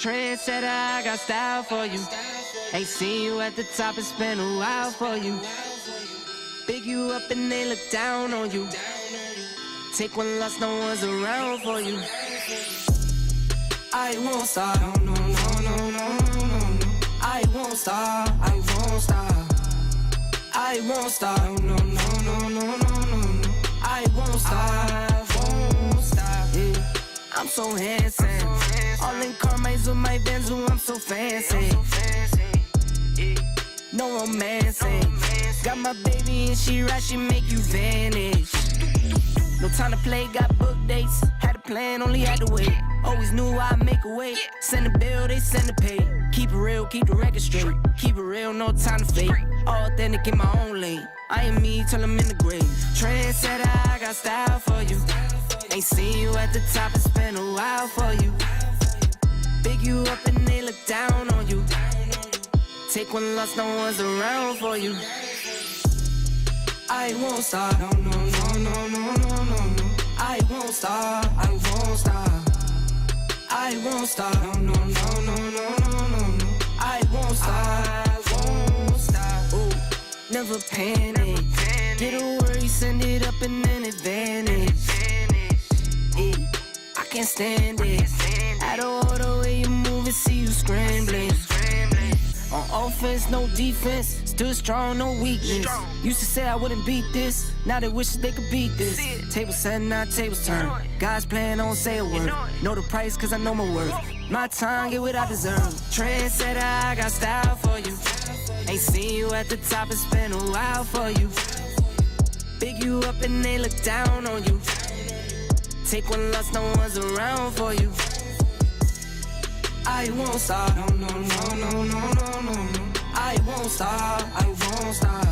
Trendsetter, I got style for you. Ain't seen you at the top, it's been a while for you. Big you up and they look down on you. Take one loss, no one's around for you. I won't stop, no, no, no, no, no, no. I won't stop, I won't stop. I won't stop, no, no, no, no, no, no. I won't stop, won't stop. Yeah. I'm so handsome. All in Carmine's with my Benz, I'm so fancy. No romancing. Got my baby and she right, she make you vanish. No time to play, got book dates. Had a plan, only had to wait. Always knew I'd make a way. Send a bill, they send a pay. Keep it real, keep the record straight. Keep it real, no time to fake. All authentic in my own lane. I am me till I'm in the grave. Trendsetter, I got style for you. Ain't seen you at the top, it's been a while for you. Big you up and they look down on you. Take one loss, no one's around for you. I won't stop, no, no, no, no, no, no, no. I won't stop, I won't stop. I won't stop, no, no, no, no, no, no, no. I won't stop, I won't stop. Ooh, never panic. Get a worry, send it up and then advantage. Yeah, I can't stand it. Out of order way you move and see you scrambling. On offense, no defense. Still strong, no weakness. Used to say I wouldn't beat this. Now they wish they could beat this. Tables set, not tables turn. Guys playing, don't say a word. Know the price, cause I know my worth. My time, get what I deserve. Trendsetter, I got style for you. Ain't seen you at the top, it's been a while for you. Big you up and they look down on you. Take one loss, no one's around for you. I won't stop, no, no, no, no, no, no, no. I won't stop, I won't stop.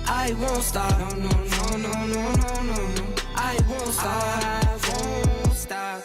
I won't stop, no, no, no, no, no, no, no. I won't stop, I won't stop.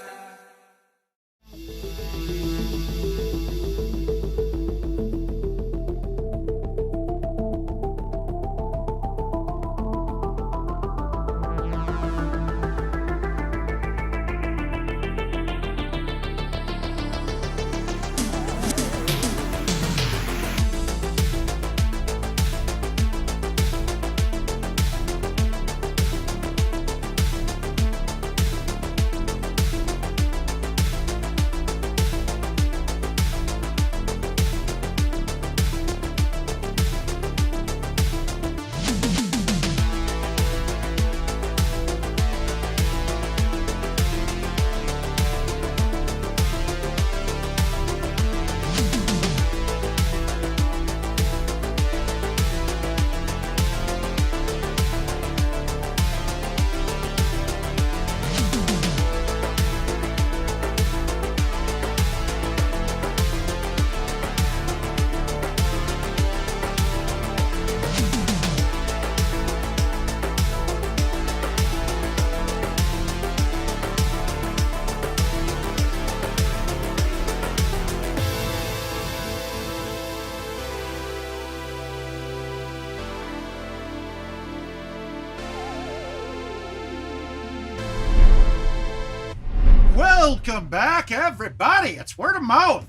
Welcome back, everybody. It's word of mouth.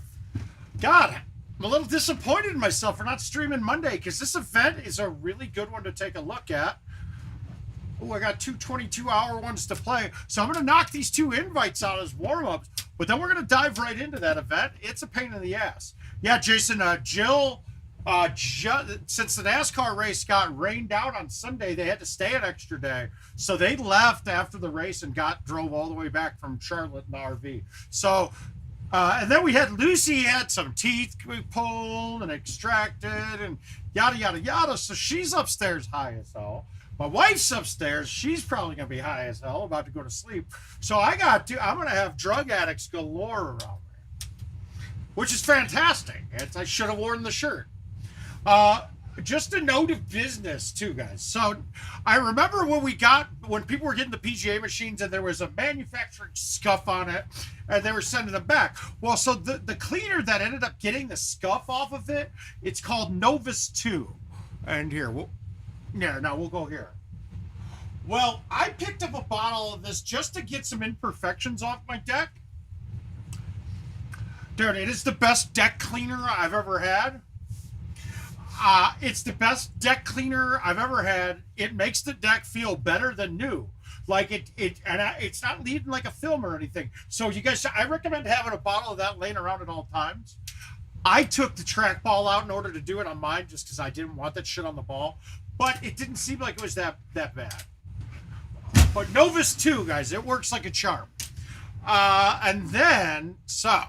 God, I'm a little disappointed in myself for not streaming Monday because this event is a really good one to take a look at. Oh, I got two 22-hour ones to play. So I'm going to knock these two invites out as warm-ups, but then we're going to dive right into that event. It's a pain in the ass. Yeah, Jason, Jill, since the NASCAR race got rained out on Sunday, they had to stay an extra day. So they left after the race and drove all the way back from Charlotte in the RV. So, and then we had Lucy had some teeth pulled and extracted and yada, yada, yada. So she's upstairs high as hell. My wife's upstairs. She's probably going to be high as hell, about to go to sleep. So I'm going to have drug addicts galore around me, which is fantastic. I should have worn the shirt. Just a note of business too, guys. So I remember when people were getting the PGA machines and there was a manufacturing scuff on it and they were sending them back. Well, so the cleaner that ended up getting the scuff off of it, it's called Novus 2. And here, we'll go here. Well, I picked up a bottle of this just to get some imperfections off my deck. Dude, it is the best deck cleaner I've ever had. It's the best deck cleaner I've ever had. It makes the deck feel better than new. Like it's not leaving like a film or anything. So you guys, I recommend having a bottle of that laying around at all times. I took the trackball out in order to do it on mine just because I didn't want that shit on the ball. But it didn't seem like it was that bad. But Novus 2, guys, it works like a charm. And then, so.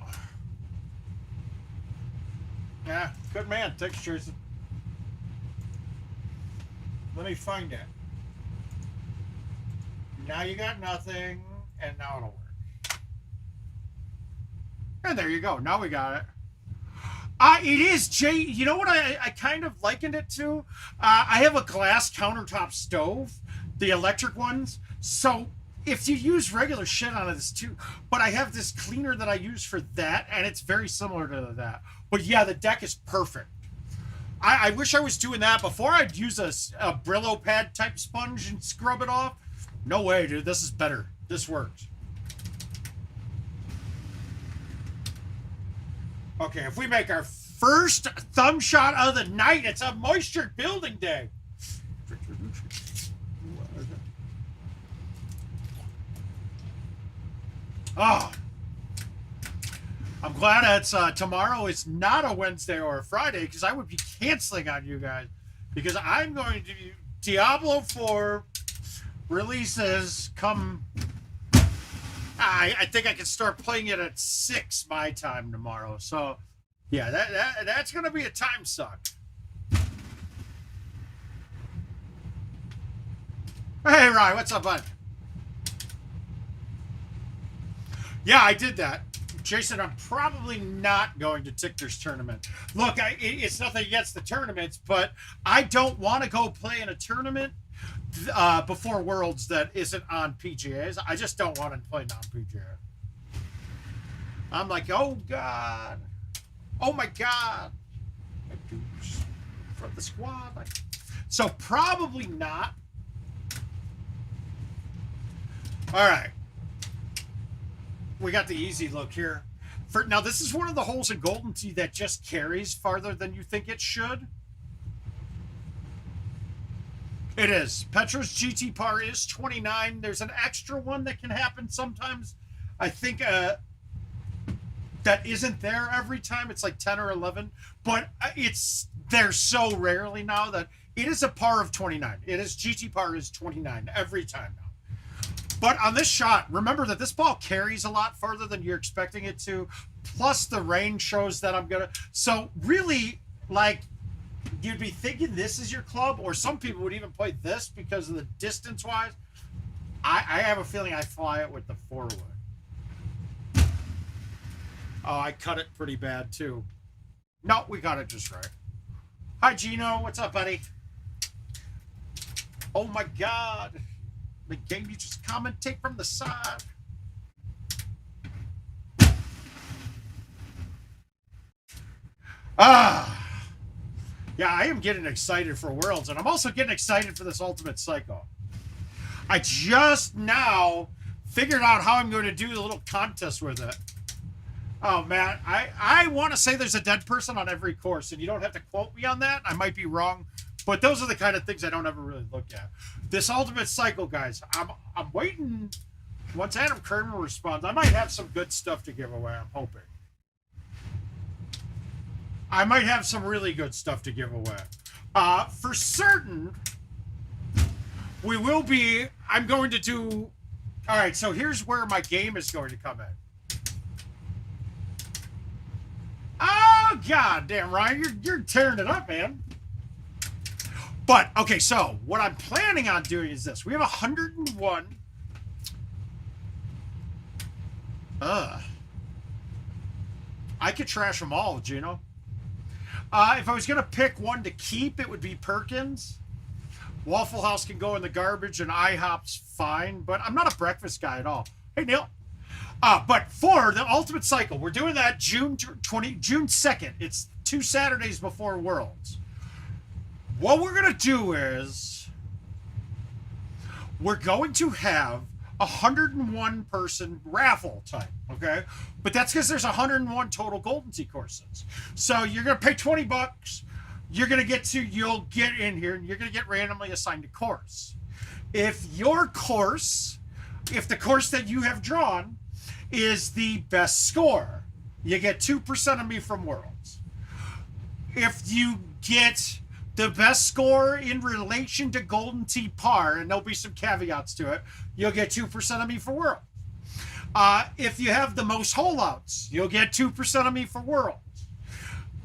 Yeah, good man. Thanks, Jason. Let me find it. Now you got nothing, and now it'll work. And there you go. Now we got it. It is, Jay. You know what I kind of likened it to? I have a glass countertop stove, the electric ones. So if you use regular shit on this too, but I have this cleaner that I use for that, and it's very similar to that. But yeah, the deck is perfect. I wish I was doing that before. I'd use a Brillo pad type sponge and scrub it off. No way, dude. This is better. This works. Okay, if we make our first thumb shot of the night, it's a moisture building day. Oh, I'm glad it's tomorrow is not a Wednesday or a Friday, because I would be canceling on you guys, because I'm going to Diablo 4 releases come. I think I can start playing it at 6 my time tomorrow. So yeah, that's gonna be a time suck. Hey Ryan, what's up, bud? Yeah, I did that. Jason, I'm probably not going to Tictor's tournament. Look, it's nothing against the tournaments, but I don't want to go play in a tournament before Worlds that isn't on PGAs. I just don't want to play non-PGA. I'm like, oh God. Oh my God. From the squad. So probably not. All right. We got the easy look here. Now, this is one of the holes in Golden Tee that just carries farther than you think it should. It is. Petro's GT par is 29. There's an extra one that can happen sometimes. I think that isn't there every time. It's like 10 or 11. But it's there so rarely now that it is a par of 29. It is GT par is 29 every time now. But on this shot, remember that this ball carries a lot farther than you're expecting it to. Plus the rain shows that I'm going to. So really, like, you'd be thinking this is your club, or some people would even play this because of the distance-wise. I have a feeling I fly it with the 4-wood. Oh, I cut it pretty bad, too. No, we got it just right. Hi, Gino. What's up, buddy? Oh, my God. The game you just commentate from the side. Yeah, I am getting excited for Worlds, and I'm also getting excited for this Ultimate Cycle. I just now figured out how I'm going to do the little contest with it. Oh, man, I want to say there's a dead person on every course, and you don't have to quote me on that. I might be wrong, but those are the kind of things I don't ever really look at. This Ultimate Cycle, guys, I'm waiting. Once Adam Kerman responds, I might have some good stuff to give away, I'm hoping. I might have some really good stuff to give away. For certain, we will be, I'm going to do, all right, so here's where my game is going to come in. Oh, God damn, Ryan, you're tearing it up, man. But, okay, so what I'm planning on doing is this. We have 101. I could trash them all, Gino. If I was going to pick one to keep, it would be Perkins. Waffle House can go in the garbage, and IHOP's fine, but I'm not a breakfast guy at all. Hey, Neil. But for the Ultimate Cycle, we're doing that June 2nd. It's 2 Saturdays before Worlds. What we're going to do is we're going to have 101 person raffle type, okay? But that's because there's 101 total Golden Tee courses. So you're gonna pay $20. You'll get in here and you're gonna get randomly assigned a course. If the course that you have drawn is the best score, you get 2% of me from Worlds. If you get the best score in relation to Golden Tee par, and there'll be some caveats to it, you'll get 2% of me for Worlds. If you have the most holeouts, you'll get 2% of me for Worlds.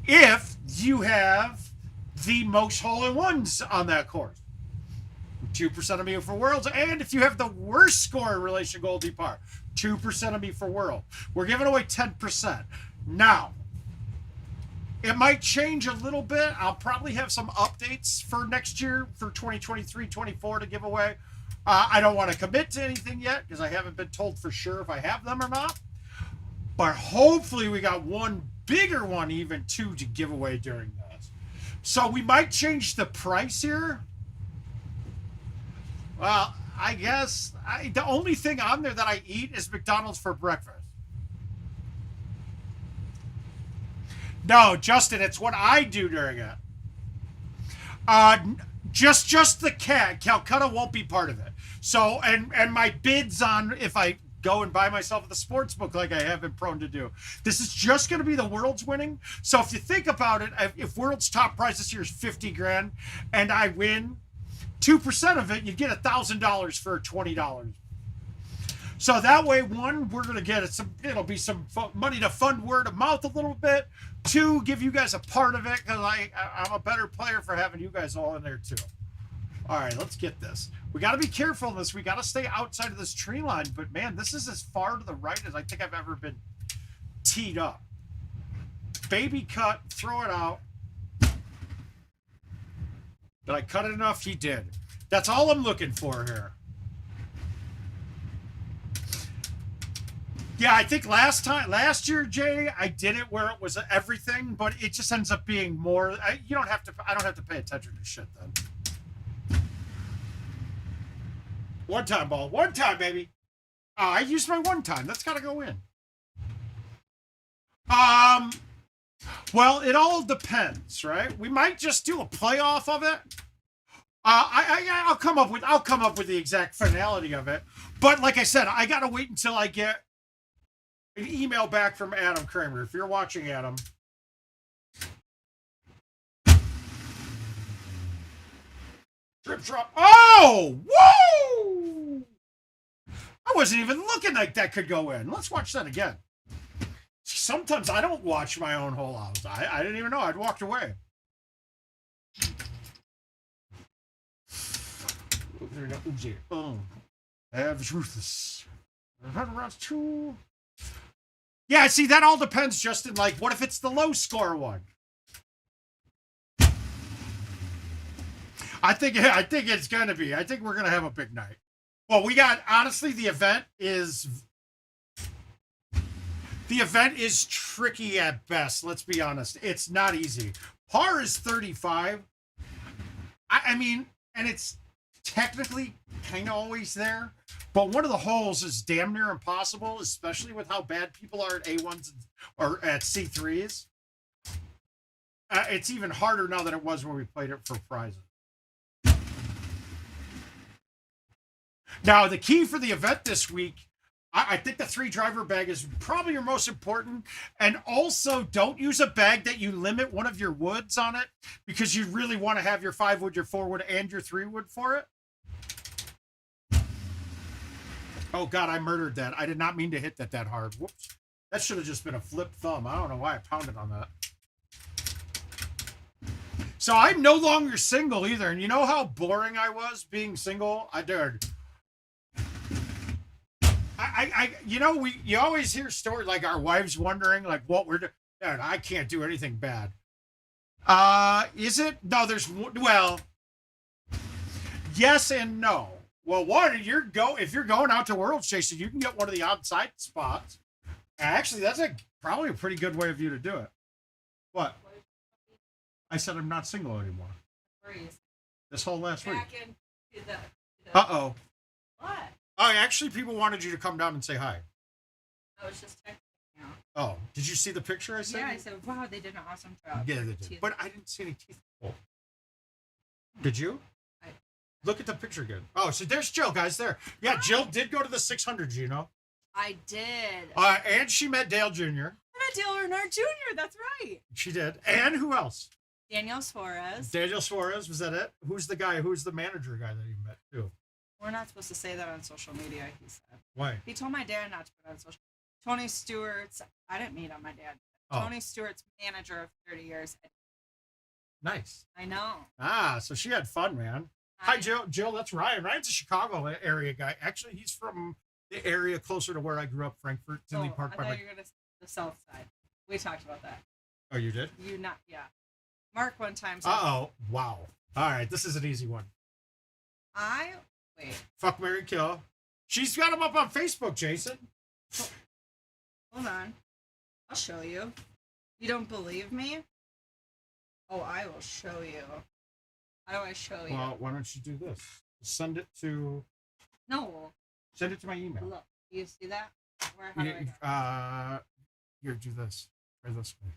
If you have the most hole-in-ones on that course, 2% of me for Worlds. And if you have the worst score in relation to Golden Tee par, 2% of me for World. We're giving away 10%. Now, it might change a little bit. I'll probably have some updates for next year, for 2023-24 to give away. I don't want to commit to anything yet because I haven't been told for sure if I have them or not. But hopefully we got one bigger one, even two, to give away during this. So we might change the price here. Well, I guess the only thing on there that I eat is McDonald's for breakfast. No, Justin, it's what I do during it. Just the cat. Calcutta won't be part of it. So, and my bids on if I go and buy myself at the sports book like I have been prone to do. This is just going to be the World's winning. So if you think about it, if World's top prize this year is 50 grand and I win 2% of it, you get $1,000 for $20. So that way, one, we're going to get it'll be some money to fund word of mouth a little bit. Two, give you guys a part of it because I'm a better player for having you guys all in there too. All right, let's get this. We got to be careful in this. We got to stay outside of this tree line. But man, this is as far to the right as I think I've ever been teed up. Baby cut, throw it out. Did I cut it enough? He did. That's all I'm looking for here. Yeah, I think last year, Jay, I did it where it was everything, but it just ends up being more. I don't have to pay attention to shit then. One time ball, one time, baby. I used my one time. That's got to go in. Well, it all depends, right? We might just do a playoff of it. I'll come up with the exact finality of it. But like I said, I gotta wait until I get an email back from Adam Kramer. If you're watching, Adam. Drip drop. Oh! Whoa! I wasn't even looking like that could go in. Let's watch that again. Sometimes I don't watch my own hole outs. I didn't even know. I'd walked away. Have ruthless. Yeah, see, that all depends, Justin. Like, what if it's the low score one? I think it's gonna be. I think we're gonna have a big night. Well, we got, honestly, the event is tricky at best. Let's be honest. It's not easy. Par is 35. I mean, and it's technically kind of always there, but one of the holes is damn near impossible, especially with how bad people are at A1s or at C3s. It's even harder now than it was when we played it for prizes. Now, the key for the event this week, I think the 3-driver bag is probably your most important. And also, don't use a bag that you limit one of your woods on it, because you really want to have your 5-wood, your 4-wood, and your 3-wood for it. Oh, God, I murdered that. I did not mean to hit that hard. Whoops. That should have just been a flip thumb. I don't know why I pounded on that. So I'm no longer single either. And you know how boring I was being single? I dared. You always hear stories like our wives wondering like what we're doing. I can't do anything bad. Is it? No, well, yes and no. Well, one, if you're going out to Worlds chasing, you can get one of the outside spots. Actually, that's probably a pretty good way of you to do it. What? I said I'm not single anymore. This whole last week. Uh-oh. What? Oh, actually, people wanted you to come down and say hi. I was just texting you. Oh, did you see the picture I sent? Yeah, you? I said, wow, they did an awesome job. Yeah, they did. But I didn't see any teeth. Oh. Did you? Look at the picture again. Oh, so there's Jill, guys, there. Yeah, Jill did go to the 600, you know. I did. And she met Dale Jr. I met Dale Earnhardt Jr., that's right. She did. And who else? Daniel Suarez. Daniel Suarez, was that it? Who's the guy? Who's the manager guy that you met, too? We're not supposed to say that on social media, he said. Why? He told my dad not to put it on social media. Tony Stewart's, I didn't meet on my dad. Oh. Tony Stewart's manager of 30 years. Nice. I know. So she had fun, man. Hi, Jill. Jill, that's Ryan. Ryan's a Chicago area guy. Actually, he's from the area closer to where I grew up, Frankfurt, Tinley Park. I thought you were going to the south side. We talked about that. Oh, you did? Yeah. Mark one time said, Uh-oh. Wow. All right, this is an easy one. Wait. Fuck, marry, kill. She's got him up on Facebook, Jason. Hold on. I'll show you. You don't believe me? Oh, I will show you. How do I show you? Well, why don't you do this? Send it to... No. Send it to my email. Look. You see that? How do I Here, do this. Try this way.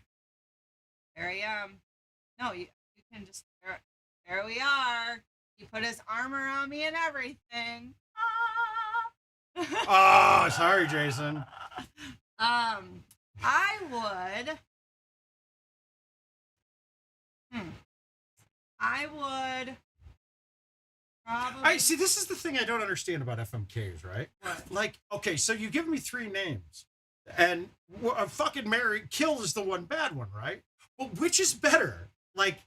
There I am. No, you can just... There we are. He put his arm around me and everything. Oh, sorry, Jason. I would... probably... I see, this is the thing I don't understand about FMKs, right? What? Like, okay, so you give me 3 names, and fucking marry, kill is the one bad one, right? But which is better? Like,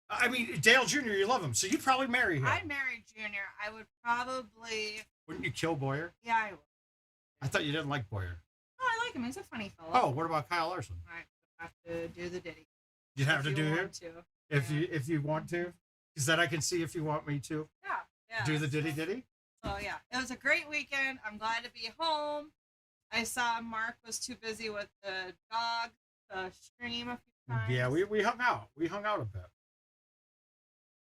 I mean, Dale Jr., you love him, so you'd probably marry him. I'd marry Junior. I would probably... Wouldn't you kill Boyer? Yeah, I would. I thought you didn't like Boyer. Oh, I like him. He's a funny fellow. Oh, what about Kyle Larson? I have to do the ditty. You'd have to do him? Want to. If you want to? Is that I can see if you want me to? Yeah. Do the ditty? Oh, yeah. It was a great weekend. I'm glad to be home. I saw Mark was too busy with the dog to stream a few times. Yeah, we hung out. We hung out a bit.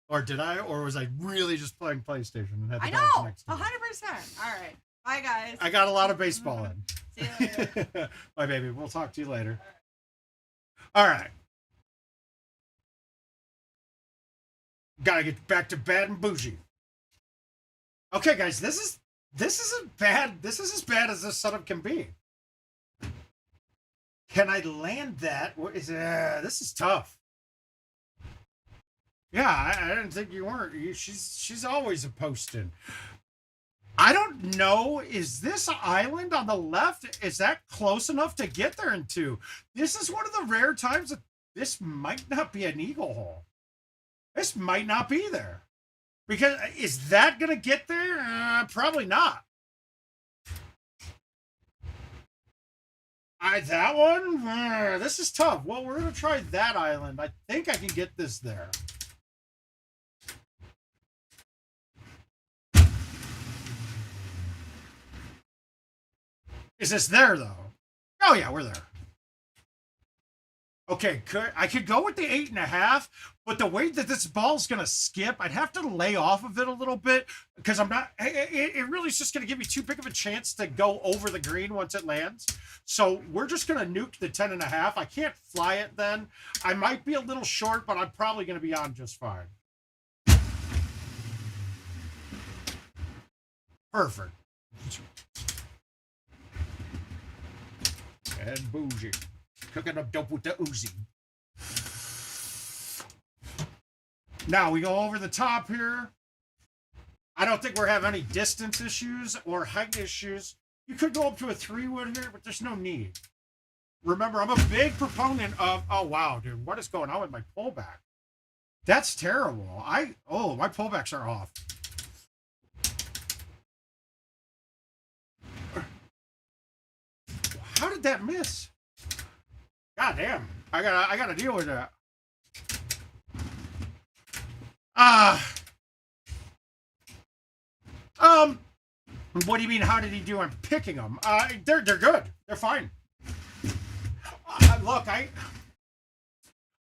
Or did I? Or was I really just playing PlayStation and had the dogs know. next to me? 100%. All right. Bye, guys. I got a lot of baseball in. See you later. Bye, baby. We'll talk to you later. All right. Gotta get back to bad and bougie. Okay, guys, this is as bad as this setup can be. Can I land that? What is this is tough. Yeah, I didn't think you weren't. She's always a posting. I don't know. Is this island on the left? Is that close enough to get there into? This is one of the rare times that this might not be an eagle hole. This might not be there. Because is that going to get there? Probably not. That one? This is tough. Well, we're going to try that island. I think I can get this there. Is this there, though? Oh, yeah, we're there. Okay, I could go with the 8.5, but the way that this ball's going to skip, I'd have to lay off of it a little bit because I'm not, it really is just going to give me too big of a chance to go over the green once it lands. So we're just going to nuke the 10.5. I can't fly it then. I might be a little short, but I'm probably going to be on just fine. Perfect. And bougie. Cooking up dope with the Uzi. Now we go over the top here. I don't think we're having any distance issues or height issues. You could go up to a 3-wood here, but there's no need. Remember, I'm a big proponent of... Oh, wow, dude. What is going on with my pullback? That's terrible. My pullbacks are off. How did that miss? God damn. I gotta deal with that. What do you mean, how did he do on picking them? They're good. They're fine. Look,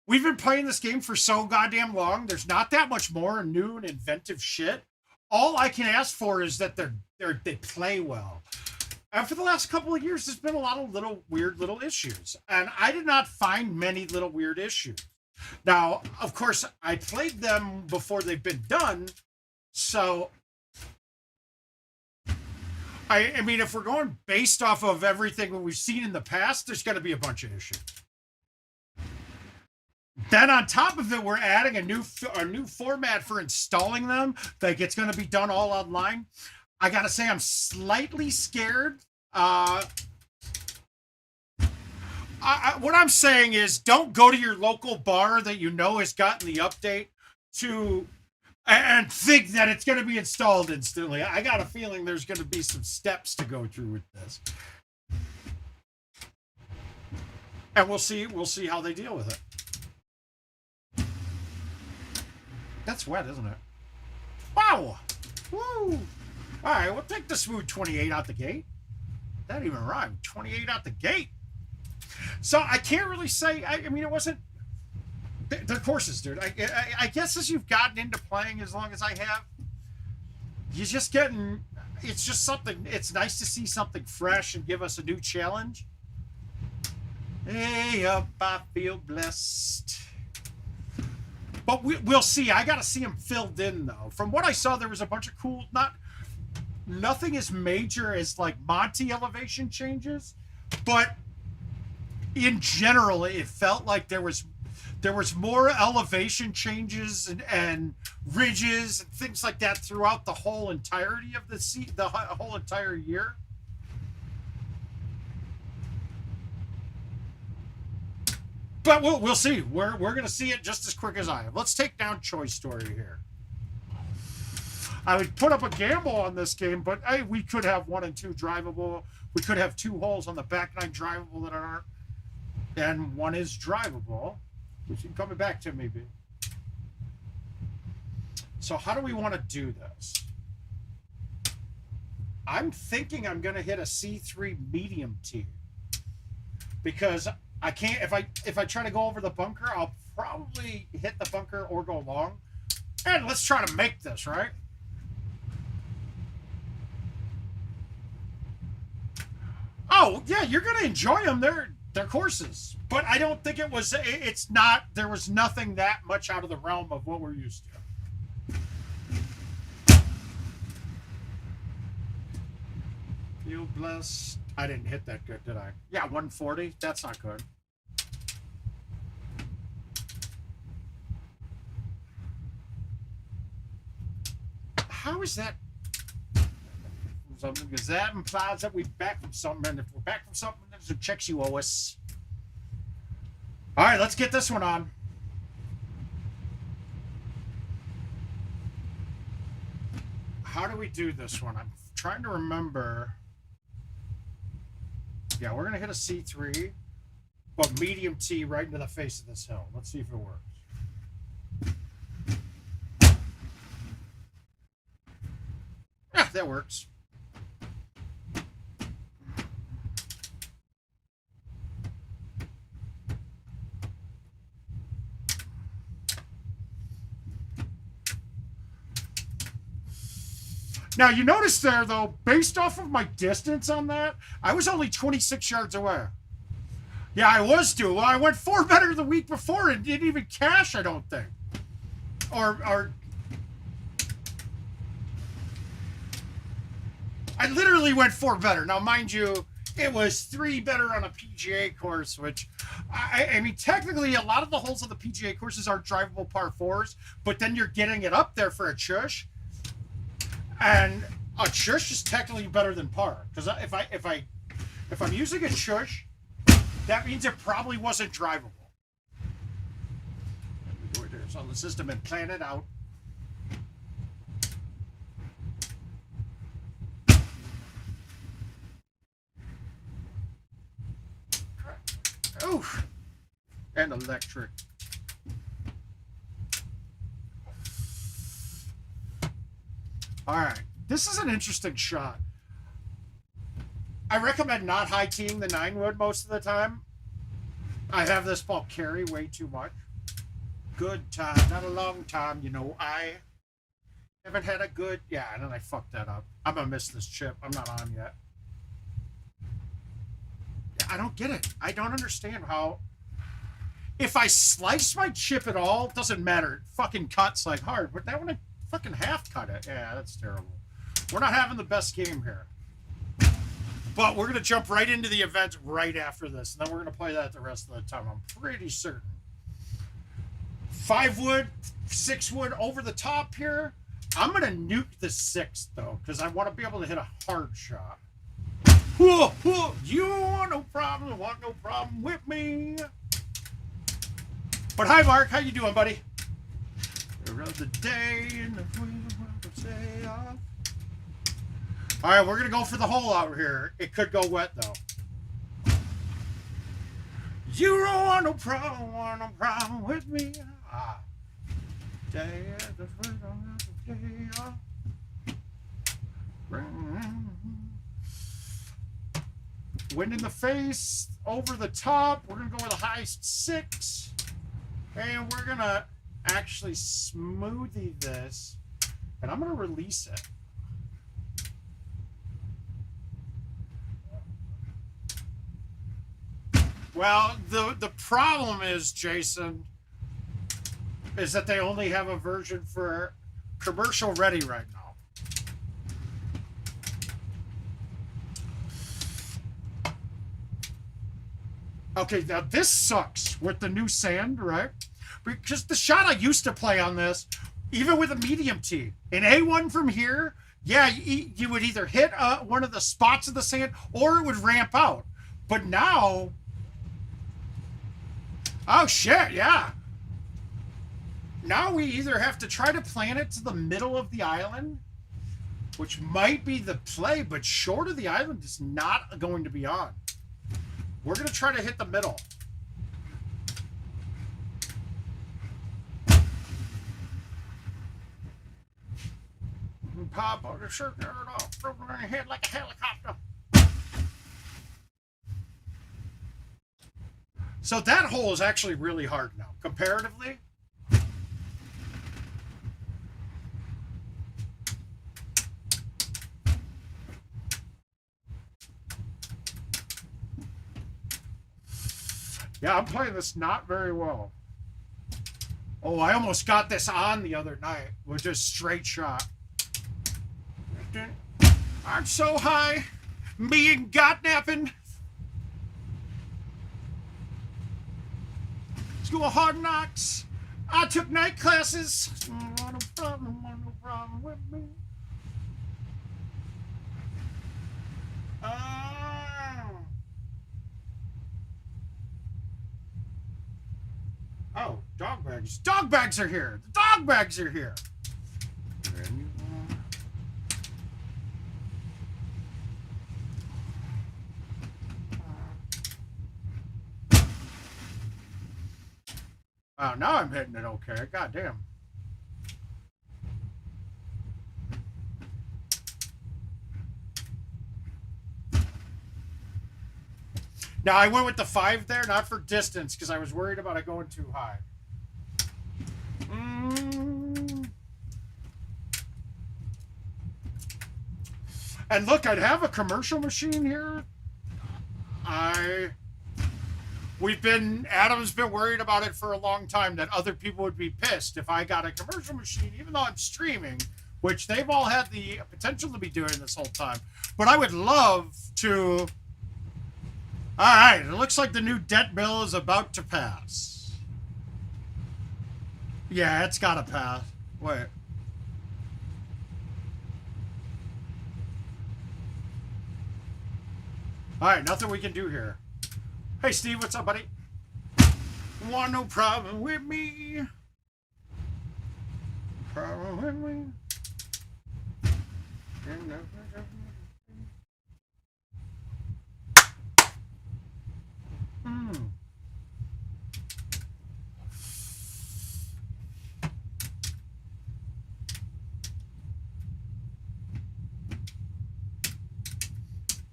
we've been playing this game for so goddamn long. There's not that much more new and inventive shit. all I can ask for is that they play well. And for the last couple of years, there's been a lot of weird little issues. And I did not find many little weird issues. Now, of course, I played them before they've been done. So, I mean, if we're going based off of everything we've seen in the past, there's going to be a bunch of issues. Then on top of it, we're adding a new format for installing them. Like, it's going to be done all online. I got to say, I'm slightly scared. What I'm saying is, don't go to your local bar that you know has gotten the update and think that it's going to be installed instantly. I got a feeling there's going to be some steps to go through with this. And we'll see how they deal with it. That's wet, isn't it? Wow! Woo! All right, we'll take the smooth 28 out the gate. That even rhymed. 28 out the gate. So I can't really say. I mean, it wasn't. They're courses, dude. I guess as you've gotten into playing as long as I have, you're just getting. It's just something. It's nice to see something fresh and give us a new challenge. Hey up, I feel blessed. But we'll see. I got to see them filled in though. From what I saw, there was a bunch of cool. Nothing as major as like Monty elevation changes, but in general, it felt like there was more elevation changes and ridges and things like that throughout the whole entirety of the whole entire year. But we'll see. We're gonna see it just as quick as I am. Let's take down Choice Story here. I would put up a gamble on this game, but hey, we could have 1 and 2 drivable. We could have 2 holes on the back 9 drivable that aren't, and 1 is drivable, which is coming back to me. So how do we want to do this? I'm thinking I'm going to hit a C3 medium tee because I can't. If I try to go over the bunker, I'll probably hit the bunker or go long. And let's try to make this right. Oh, yeah, you're going to enjoy them. They're courses. But I don't think there was nothing that much out of the realm of what we're used to. Feel blessed. I didn't hit that good, did I? Yeah, 140. That's not good. How is that? Something, because that implies that we're back from something, and if we're back from something, there's some checks you owe us. All right, let's get this one on. How do we do this one? I'm trying to remember. Yeah, we're gonna hit a C3, but medium T right into the face of this hill. Let's see if it works. Yeah, that works. Now, you notice there, though, based off of my distance on that, I was only 26 yards away. Yeah, I was too. Well, I went 4 better the week before and didn't even cash, I don't think. Or I literally went 4 better. Now, mind you, it was 3 better on a PGA course, which, I mean, technically, a lot of the holes on the PGA courses are drivable par 4s, but then you're getting it up there for a chush. And a chush is technically better than par, because if I'm using a chush, that means it probably wasn't drivable. It's on the system and plan it out. Oof. And electric. All right, this is an interesting shot. I recommend not high teeing the 9-wood most of the time. I have this ball carry way too much. Good time, not a long time, you know. Haven't had a good, yeah, and then I fucked that up. I'm gonna miss this chip. I'm not on yet. Yeah, I don't get it. I don't understand how, if I slice my chip at all, it doesn't matter. It fucking cuts like hard. But that one, I fucking half cut it. Yeah, that's terrible. We're not having the best game here. But we're gonna jump right into the event right after this, and then we're gonna play that the rest of the time. I'm pretty certain. 5 wood, 6 wood over the top here. I'm gonna nuke the 6th though, because I want to be able to hit a hard shot. Whoa, whoa, you want no problem with me. But hi, Mark, how you doing, buddy? The day and the all right, we're gonna go for the hole out here. It could go wet though. You don't want no problem with me. Ah. Day at the wind in the face, over the top. We're gonna go with a high 6, and we're gonna actually smoothie this, and I'm gonna release it. Well, the problem is, Jason, is that they only have a version for commercial ready right now. Okay, now this sucks with the new sand, right? Because the shot I used to play on this, even with a medium tee, an A1 from here, yeah, you would either hit one of the spots of the sand or it would ramp out. But now, oh shit, yeah. Now we either have to try to plant it to the middle of the island, which might be the play, but short of the island is not going to be on. We're going to try to hit the middle. Pop on the shirt, off, over her head like a helicopter. So that hole is actually really hard now, comparatively. Yeah, I'm playing this not very well. Oh, I almost got this on the other night with just straight shot. I'm so high, me and godnapping. School of Hard Knocks. I took night classes. Want no problem with me. Oh, dog bags. Dog bags are here. The dog bags are here. Wow, now I'm hitting it okay. God damn. Now, I went with the 5 there, not for distance, because I was worried about it going too high. And look, I'd have a commercial machine here. Adam's been worried about it for a long time, that other people would be pissed if I got a commercial machine, even though I'm streaming, which they've all had the potential to be doing this whole time. But I would love to... All right, it looks like the new debt bill is about to pass. Yeah, it's got to pass. Wait. All right, nothing we can do here. Hey, Steve, what's up, buddy? Want no problem with me? Problem with me?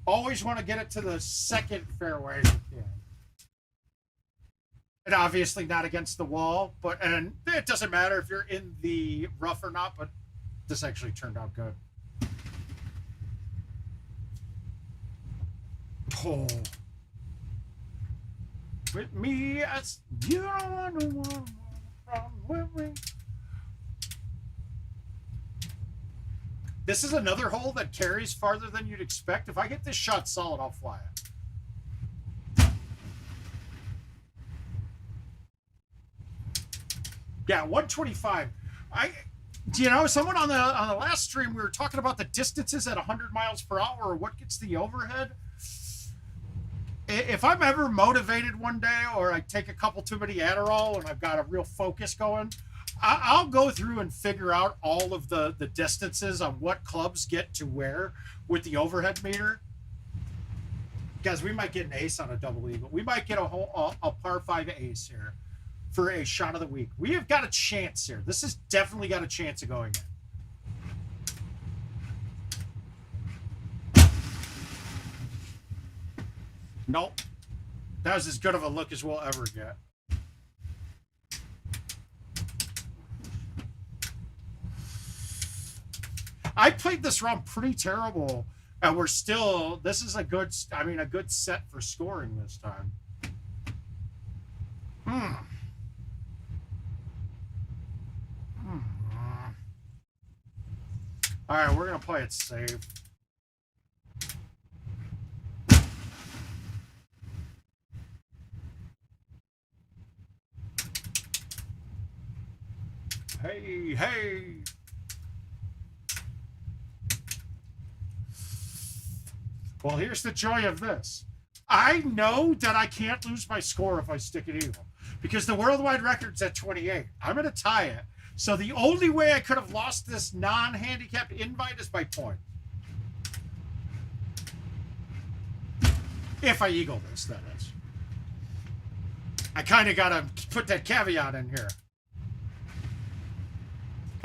Always want to get it to the second fairway if you can. And obviously not against the wall, and it doesn't matter if you're in the rough or not, but This actually turned out good. Oh. With me, as you don't want to want from with me. This is another hole that carries farther than you'd expect. If I get this shot solid, I'll fly it. Yeah, 125. You know, someone on the last stream, we were talking about the distances at 100 miles per hour, or what gets the overhead. If I'm ever motivated one day, or I take a couple too many Adderall and I've got a real focus going, I'll go through and figure out all of the distances on what clubs get to where with the overhead meter. Guys, we might get an ace on a double eagle. We might get a par 5 ace here for a shot of the week. We have got a chance here. This has definitely got a chance of going in. Nope. That was as good of a look as we'll ever get. I played this round pretty terrible, and we're still, this is a good, I mean, a good set for scoring this time. All right, we're going to play it safe. Hey, hey. Well, here's the joy of this. I know that I can't lose my score if I stick it evil, because the worldwide record's at 28. I'm going to tie it. So the only way I could have lost this non-handicapped invite is by point. If I eagle this, that is. I kind of got to put that caveat in here.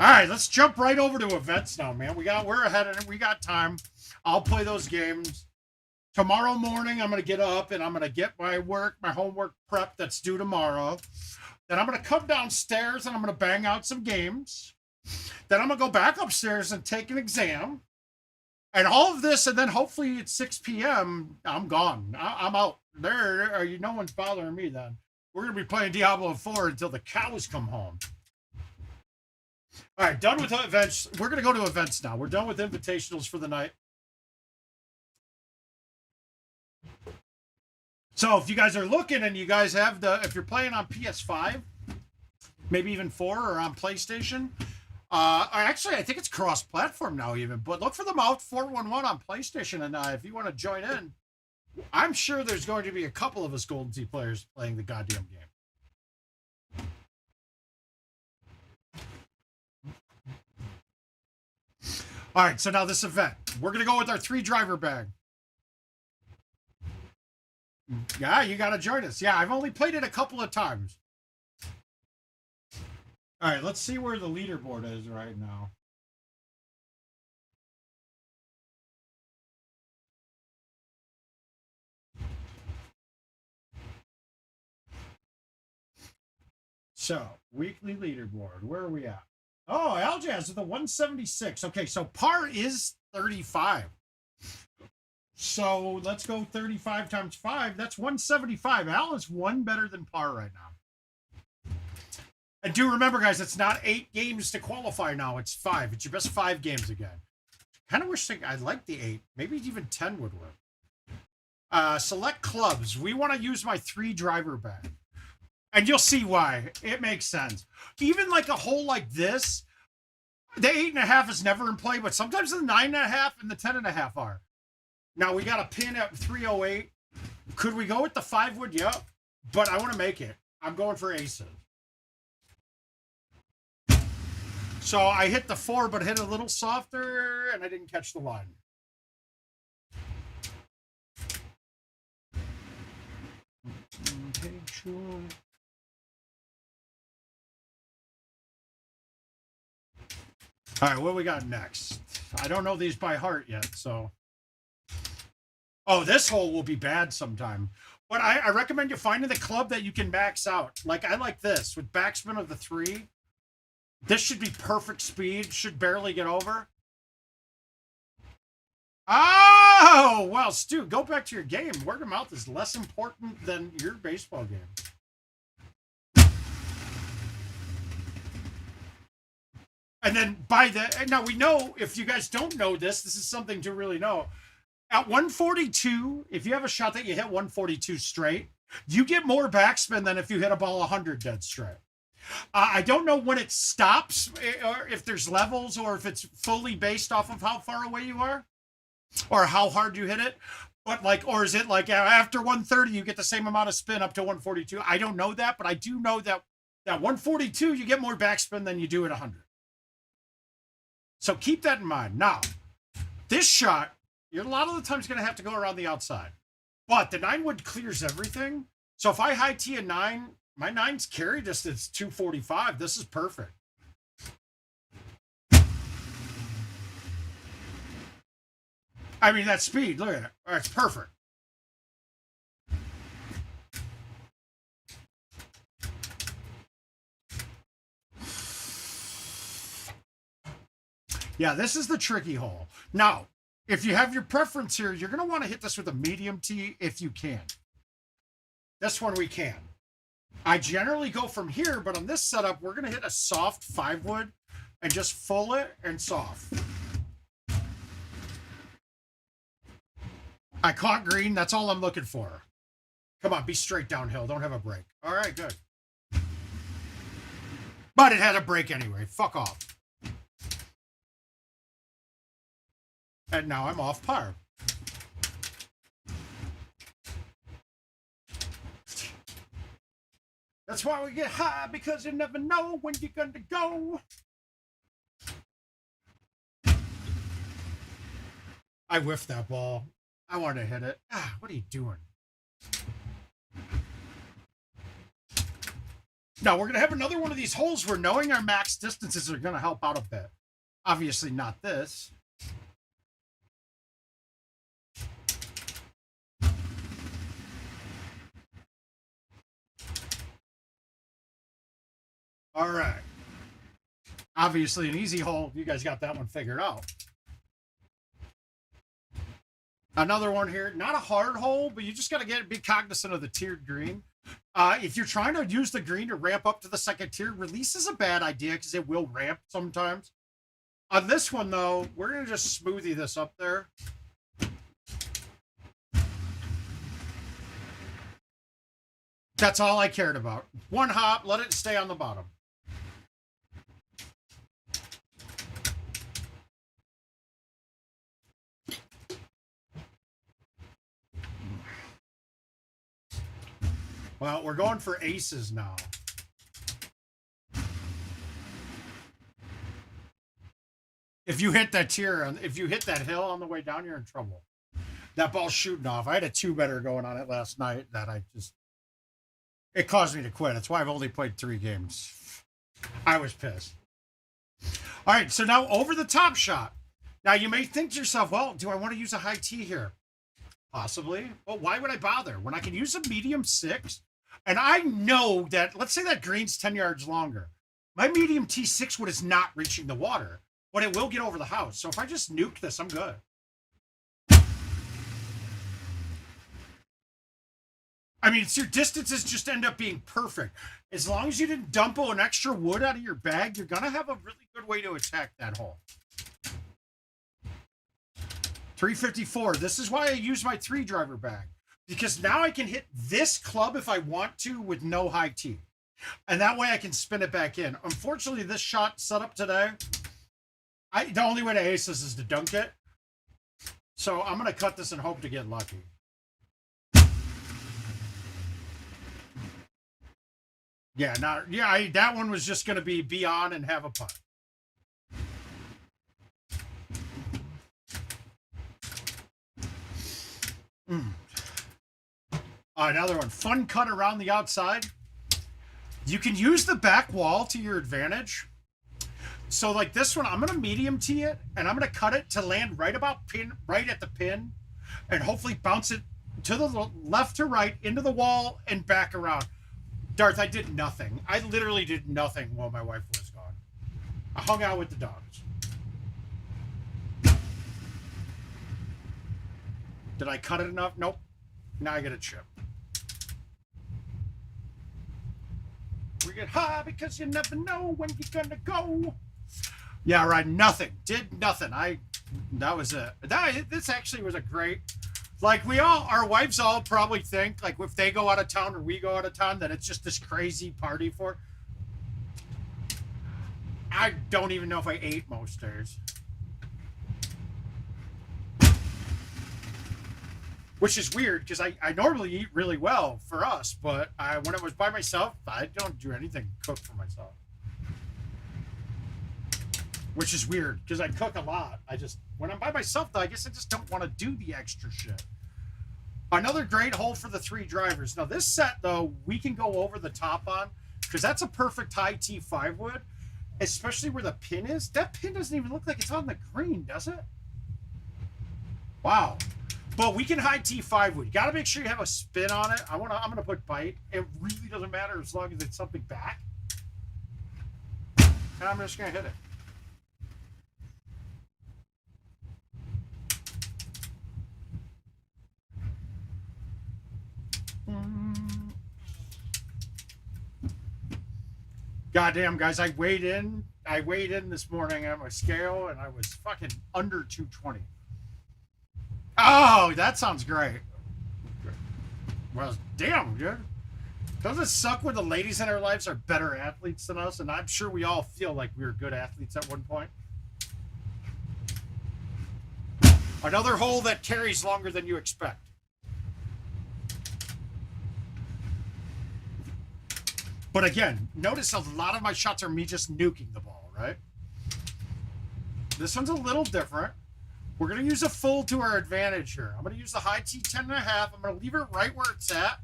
All right, let's jump right over to events now, man. We're ahead of it. We got time. I'll play those games. Tomorrow morning, I'm going to get up and I'm going to get my homework prep that's due tomorrow. Then I'm going to come downstairs and I'm going to bang out some games. Then I'm going to go back upstairs and take an exam. And all of this, and then hopefully at 6 p.m., I'm gone. I'm out. No one's bothering me then. We're going to be playing Diablo 4 until the cows come home. All right, done with the events. We're going to go to events now. We're done with invitationals for the night. So if you guys are looking and you guys have if you're playing on PS5, maybe even 4 or on PlayStation, actually, I think it's cross-platform now even, but look for the Mouth 411 on PlayStation, and if you want to join in, I'm sure there's going to be a couple of us Golden Tee players playing the goddamn game. All right, so now this event. We're going to go with our 3-driver bag. Yeah, you got to join us. Yeah, I've only played it a couple of times. All right, let's see where the leaderboard is right now. So, weekly leaderboard. Where are we at? Oh, Aljaz is the 176. Okay, so par is 35. So let's go 35 times 5. That's 175. Al is one better than par right now. And do remember, guys, it's not 8 games to qualify now. It's 5. It's your best 5 games again. Kind of wish I'd like the 8. Maybe even 10 would work. Select clubs. We want to use my 3-driver bag. And you'll see why. It makes sense. Even like a hole like this, the 8.5 is never in play, but sometimes the 9.5 and the 10.5 are. Now we got a pin at 308. Could we go with the 5 wood? Yep. But I want to make it. I'm going for aces. So I hit the 4, but hit a little softer, and I didn't catch the line. All right, what we got next? I don't know these by heart yet, so. Oh, this hole will be bad sometime. But I recommend you finding the club that you can max out. Like, I like this with backspin of the 3. This should be perfect speed. Should barely get over. Oh, well, Stu, go back to your game. Word of mouth is less important than your baseball game. And then now we know, if you guys don't know this is something to really know. At 142, if you have a shot that you hit 142 straight, you get more backspin than if you hit a ball 100 dead straight. I don't know when it stops, or if there's levels, or if it's fully based off of how far away you are, or how hard you hit it. But or is it like after 130 you get the same amount of spin up to 142? I don't know that, but I do know that 142 you get more backspin than you do at 100. So keep that in mind. Now, this shot, you're a lot of the times going to have to go around the outside. But the 9-wood clears everything. So if I high tee a 9, my 9's carry distance 245. This is perfect. I mean, that speed, look at it. It's perfect. Yeah, this is the tricky hole. Now, if you have your preference here, you're going to want to hit this with a medium tee if you can. This one we can. I generally go from here, but on this setup, we're going to hit a soft 5-wood and just full it and soft. I caught green. That's all I'm looking for. Come on, be straight downhill. Don't have a break. All right, good. But it had a break anyway. Fuck off. And now I'm off par. That's why we get high, because you never know when you're going to go. I whiffed that ball. I wanted to hit it. What are you doing? Now, we're going to have another one of these holes where knowing our max distances are going to help out a bit. Obviously not this. All right. Obviously an easy hole. You guys got that one figured out. Another one here. Not a hard hole, but you just got to be cognizant of the tiered green. If you're trying to use the green to ramp up to the second tier, release is a bad idea because it will ramp sometimes. On this one, though, we're going to just smoothie this up there. That's all I cared about. One hop, let it stay on the bottom. Well, we're going for aces now. If you hit that tier, if you hit that hill on the way down, you're in trouble. That ball's shooting off. I had a 2-better going on it last night that it caused me to quit. That's why I've only played 3 games. I was pissed. All right, so now over the top shot. Now you may think to yourself, well, do I want to use a high tee here? Possibly. Well, why would I bother when I can use a medium 6? And I know that, let's say that green's 10 yards longer. My medium T6 wood is not reaching the water, but it will get over the house. So if I just nuke this, I'm good. I mean, it's your distances just end up being perfect. As long as you didn't dump an extra wood out of your bag, you're going to have a really good way to attack that hole. 354. This is why I use my 3-driver bag. Because now I can hit this club if I want to with no high tee. And that way I can spin it back in. Unfortunately, this shot set up today, the only way to ace this is to dunk it. So I'm going to cut this and hope to get lucky. Yeah, that one was just going to be on and have a putt. Another one. Fun cut around the outside. You can use the back wall to your advantage. So like this one, I'm going to medium tee it, and I'm going to cut it to land right at the pin, and hopefully bounce it to the left to right, into the wall, and back around. Darth, I did nothing. I literally did nothing while my wife was gone. I hung out with the dogs. Did I cut it enough? Nope. Now I get a chip. We get high because you never know when you're gonna go. Yeah, right. Nothing. Did nothing. That was it. This actually was a great. Like our wives all probably think like if they go out of town or we go out of town that it's just this crazy party for. I don't even know if I ate most days. Which is weird because I normally eat really well for us, but when I was by myself, I don't do anything cook for myself. Which is weird because I cook a lot. When I'm by myself though, I guess I just don't want to do the extra shit. Another great hole for the 3 drivers. Now this set though, we can go over the top on because that's a perfect high T5 wood, especially where the pin is. That pin doesn't even look like it's on the green, does it? Wow. But we can high T5 wood. You got to make sure you have a spin on it. I'm gonna put bite. It really doesn't matter as long as it's something back. And I'm just gonna hit it. Goddamn, guys, I weighed in this morning on my scale and I was fucking under 220. Oh, that sounds great. Well, damn, dude. Doesn't it suck when the ladies in our lives are better athletes than us? And I'm sure we all feel like we were good athletes at one point. Another hole that carries longer than you expect. But again, notice a lot of my shots are me just nuking the ball, right? This one's a little different. We're going to use a full to our advantage here. I'm going to use the high T 10.5. I'm going to leave it right where it's at.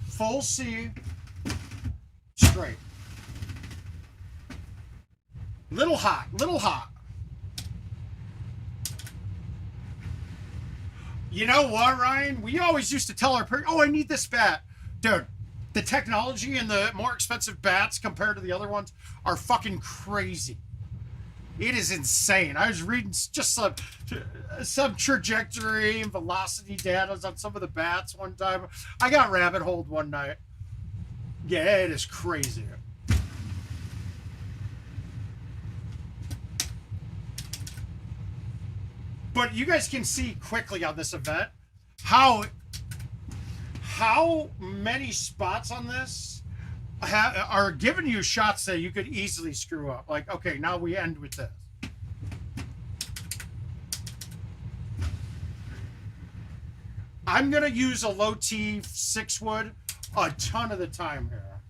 Full C. Straight. Little hot. Little hot. You know what, Ryan? We always used to tell our parents, oh, I need this bat. Dude, the technology and the more expensive bats compared to the other ones are fucking crazy. It is insane. I was reading just some trajectory and velocity data on some of the bats one time. I got rabbit holed one night. Yeah, it is crazy. But you guys can see quickly on this event how many spots on this are giving you shots that you could easily screw up. Like, okay, now we end with this. I'm going to use a low T 6 wood a ton of the time here.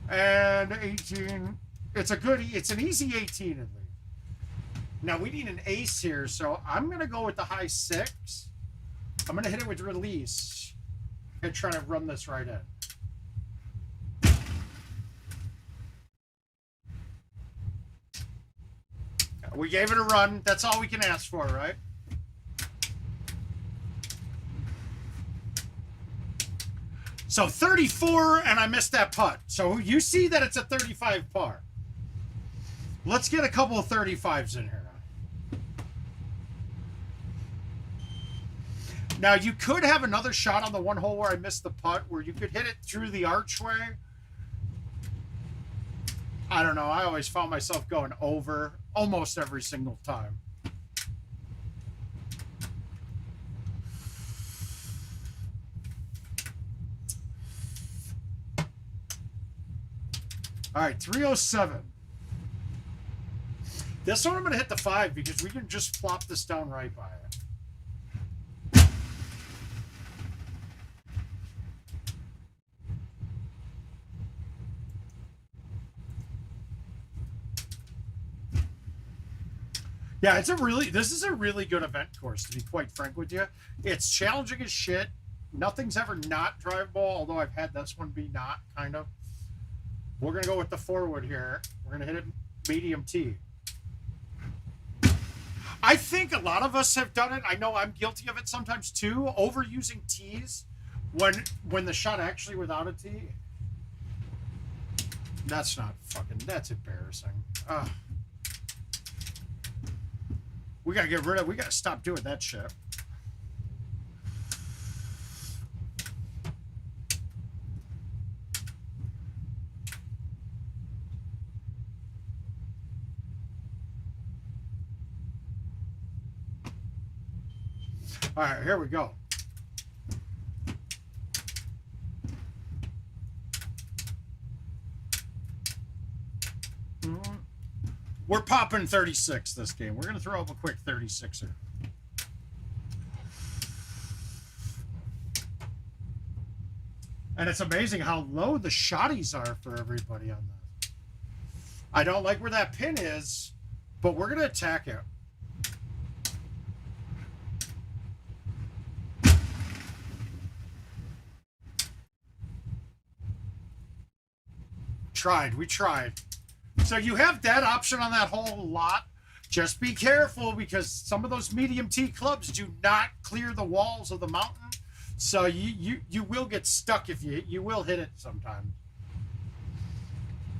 And 18. It's an easy 18 at least. Now we need an ace here, so I'm going to go with the high 6. I'm going to hit it with release. And try to run this right in. We gave it a run. That's all we can ask for, right? So 34, and I missed that putt. So you see that it's a 35 par. Let's get a couple of 35s in here. Now, you could have another shot on the one hole where I missed the putt, where you could hit it through the archway. I don't know. I always found myself going over almost every single time. All right, 307. This one I'm going to hit the 5 because we can just flop this down right by it. Yeah, this is a really good event course, to be quite frank with you. It's challenging as shit. Nothing's ever not drivable, although I've had this one be not, kind of. We're going to go with the forward here. We're going to hit it medium T. I think a lot of us have done it. I know I'm guilty of it sometimes too, overusing T's when the shot actually without a T. That's not fucking, that's embarrassing. We gotta get rid of, we gotta stop doing that shit. All right, here we go. We're popping 36 this game. We're going to throw up a quick 36er. And it's amazing how low the shotties are for everybody on this. I don't like where that pin is, but we're going to attack it. We tried. So you have that option on that whole lot. Just be careful because some of those medium T clubs do not clear the walls of the mountain. So you will get stuck if you will hit it sometimes.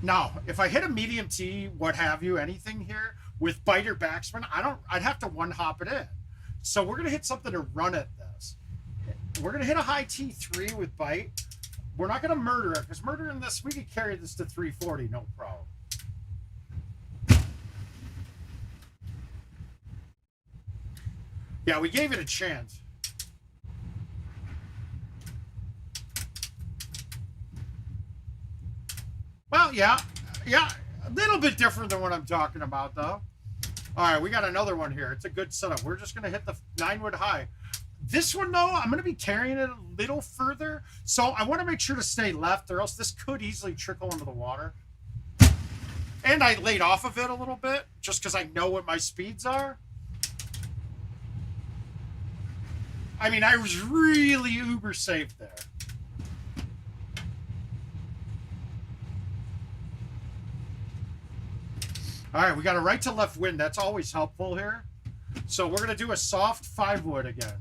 Now, if I hit a medium T, what have you, anything here with bite or backspin, I'd have to one hop it in. So we're gonna hit something to run at this. We're gonna hit a high T3 with bite. We're not gonna murder it because murdering this, we could carry this to 340, no problem. Yeah, we gave it a chance. Well, yeah, a little bit different than what I'm talking about, though. All right, we got another one here. It's a good setup. We're just going to hit the 9-wood high. This one, though, I'm going to be carrying it a little further, so I want to make sure to stay left, or else this could easily trickle into the water. And I laid off of it a little bit, just because I know what my speeds are. I mean, I was really uber safe there. All right, we got a right to left wind. That's always helpful here. So we're going to do a soft 5-wood again.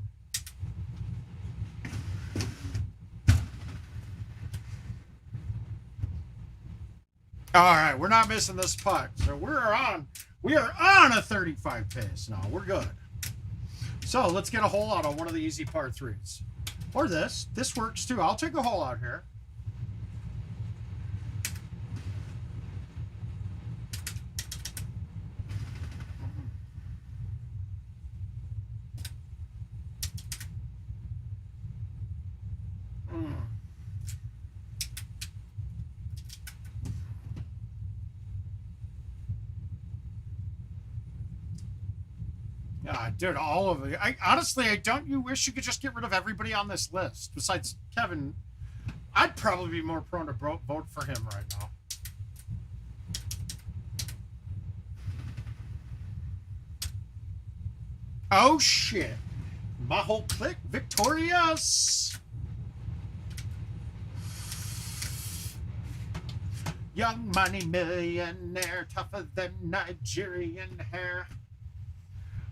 All right, we're not missing this putt. So we are on a 35 pace now. We're good. So let's get a hole out on one of the easy par 3s. Or this. This works too. I'll take a hole out here. Dude, all of it. Honestly, don't you wish you could just get rid of everybody on this list? Besides Kevin, I'd probably be more prone to vote for him right now. Oh, shit. My whole clique victorious. Young money millionaire, tougher than Nigerian hair.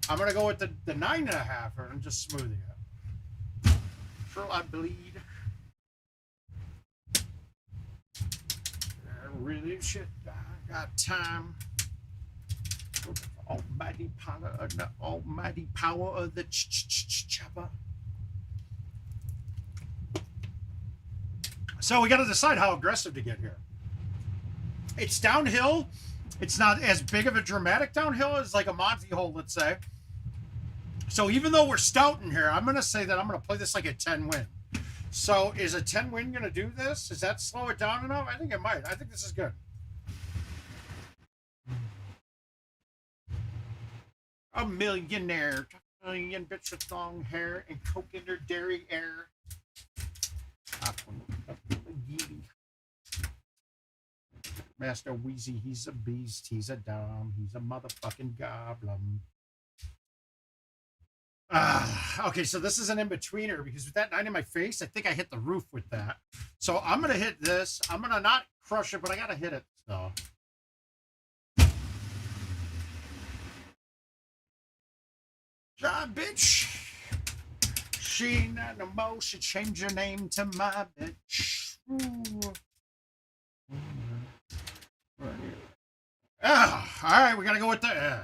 I'm going to go with the 9.5 and just smooth it. Sure, I bleed. I really shit. I got time. Almighty power of the chopper. So we got to decide how aggressive to get here. It's downhill. It's not as big of a dramatic downhill as like a Monty hole, let's say. So even though we're stouting here, I'm going to say that I'm going to play this like a 10 win. So is a 10 win going to do this? Does that slow it down enough? I think it might. I think this is good. A millionaire, a million bitch with long hair and coke in her dairy air. Master Wheezy, he's a beast, he's a dom, he's a motherfucking goblin. Okay, so this is an in-betweener because with that 9 in my face, I think I hit the roof with that. So I'm going to hit this. I'm going to not crush it, but I got to hit it. So. Ja, bitch. She not no more. She changed her name to my bitch. Ooh. All right, we got to go with the...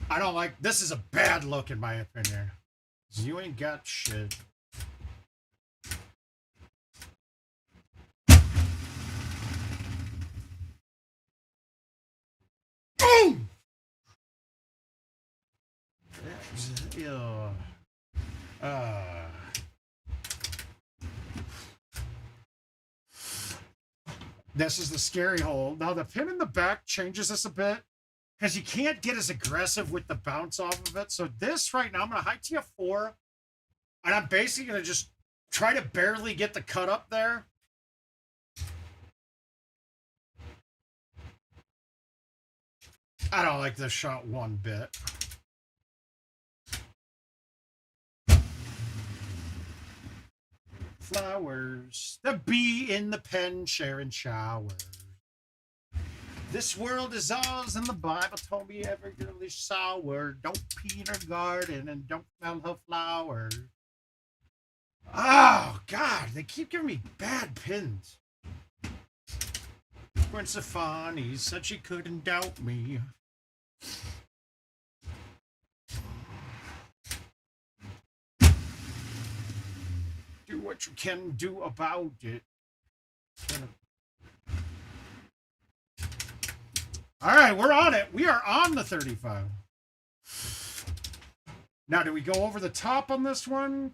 I don't like... This is a bad look, in my opinion. You ain't got shit. Boom! This is the scary hole. Now, the pin in the back changes this a bit because you can't get as aggressive with the bounce off of it. So this right now, I'm going to high tee a 4, and I'm basically going to just try to barely get the cut up there. I don't like this shot one bit. Flowers, the bee in the pen sharing showers. This world is ours, and the Bible told me every girl is sour. Don't pee in her garden and don't smell her flowers. Oh, God, they keep giving me bad pins. Gwen Stefani said she couldn't doubt me. Do what you can do about it. All right, we're on it. We are on the 35. Now, do we go over the top on this one?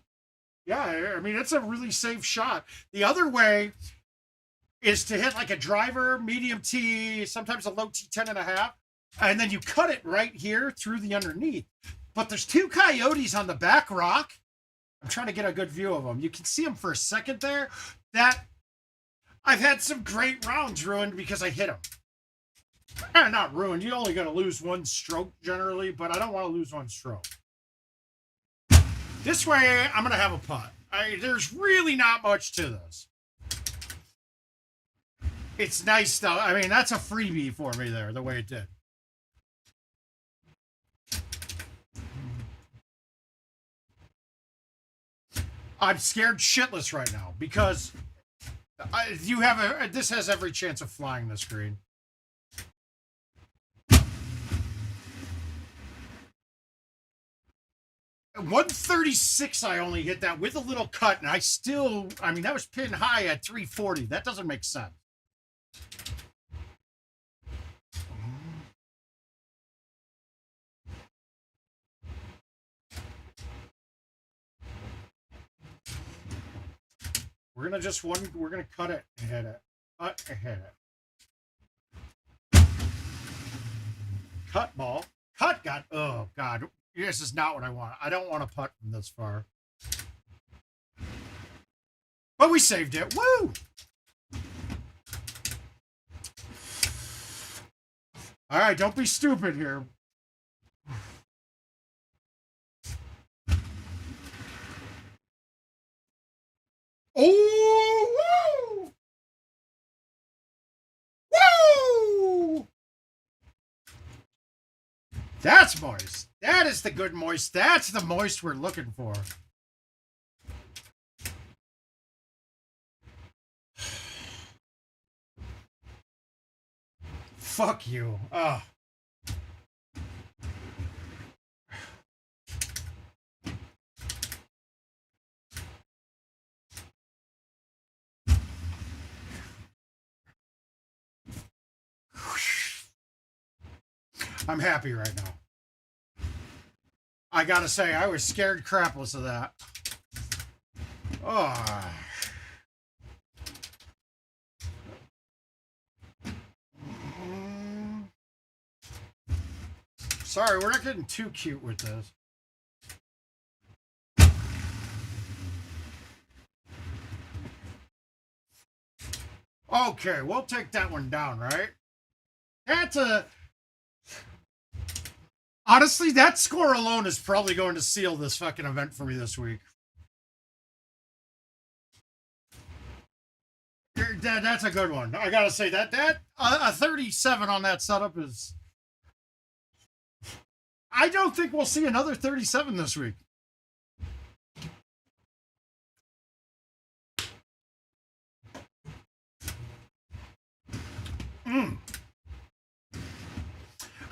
Yeah, I mean, it's a really safe shot. The other way is to hit like a driver, medium T, sometimes a low T 10.5, and then you cut it right here through the underneath. But there's 2 coyotes on the back rock. I'm trying to get a good view of them. You can see them for a second there. That I've had some great rounds ruined because I hit them. Not ruined. You only got to lose 1 stroke generally, but I don't want to lose 1 stroke. This way, I'm going to have a putt. There's really not much to this. It's nice, though. I mean, that's a freebie for me there, the way it did. I'm scared shitless right now because this has every chance of flying the screen. At 136, I only hit that with a little cut, and I mean, that was pin high at 340. That doesn't make sense. We're gonna cut it and hit it. Cut and hit it. Cut ball. Cut got, oh God. This is not what I want. I don't want to putt from this far. But we saved it. Woo! All right, don't be stupid here. Oh, woo! Woo! That's moist. That is the good moist. That's the moist we're looking for. Fuck you. Ugh. I'm happy right now. I gotta say, I was scared crapless of that. Oh. Sorry, we're not getting too cute with this. Okay, we'll take that one down, right? That's a... Honestly, that score alone is probably going to seal this fucking event for me this week. That's a good one. I gotta say that a 37 on that setup is... I don't think we'll see another 37 this week.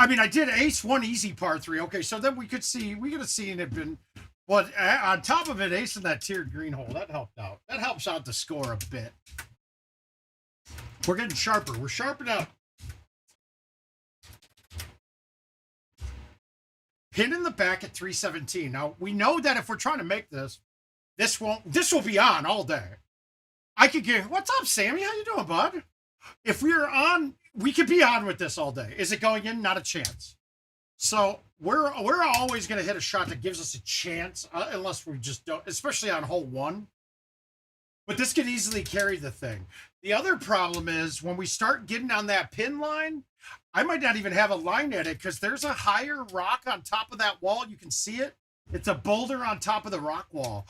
I mean, I did ace one easy par three. Okay, so then we could have seen it been, but on top of it, ace in that tiered green hole, that helped out. That helps out the score a bit. We're getting sharper. We're sharpening up. Pin in the back at 317. Now, we know that if we're trying to make this will be on all day. I could get, what's up, Sammy? How you doing, bud? If we are on, we could be on with this all day. Is it going in? Not a chance. So we're always going to hit a shot that gives us a chance, unless we just don't, especially on hole one. But this could easily carry the thing. The other problem is when we start getting on that pin line, I might not even have a line at it because there's a higher rock on top of that wall. You can see it. It's a boulder on top of the rock wall.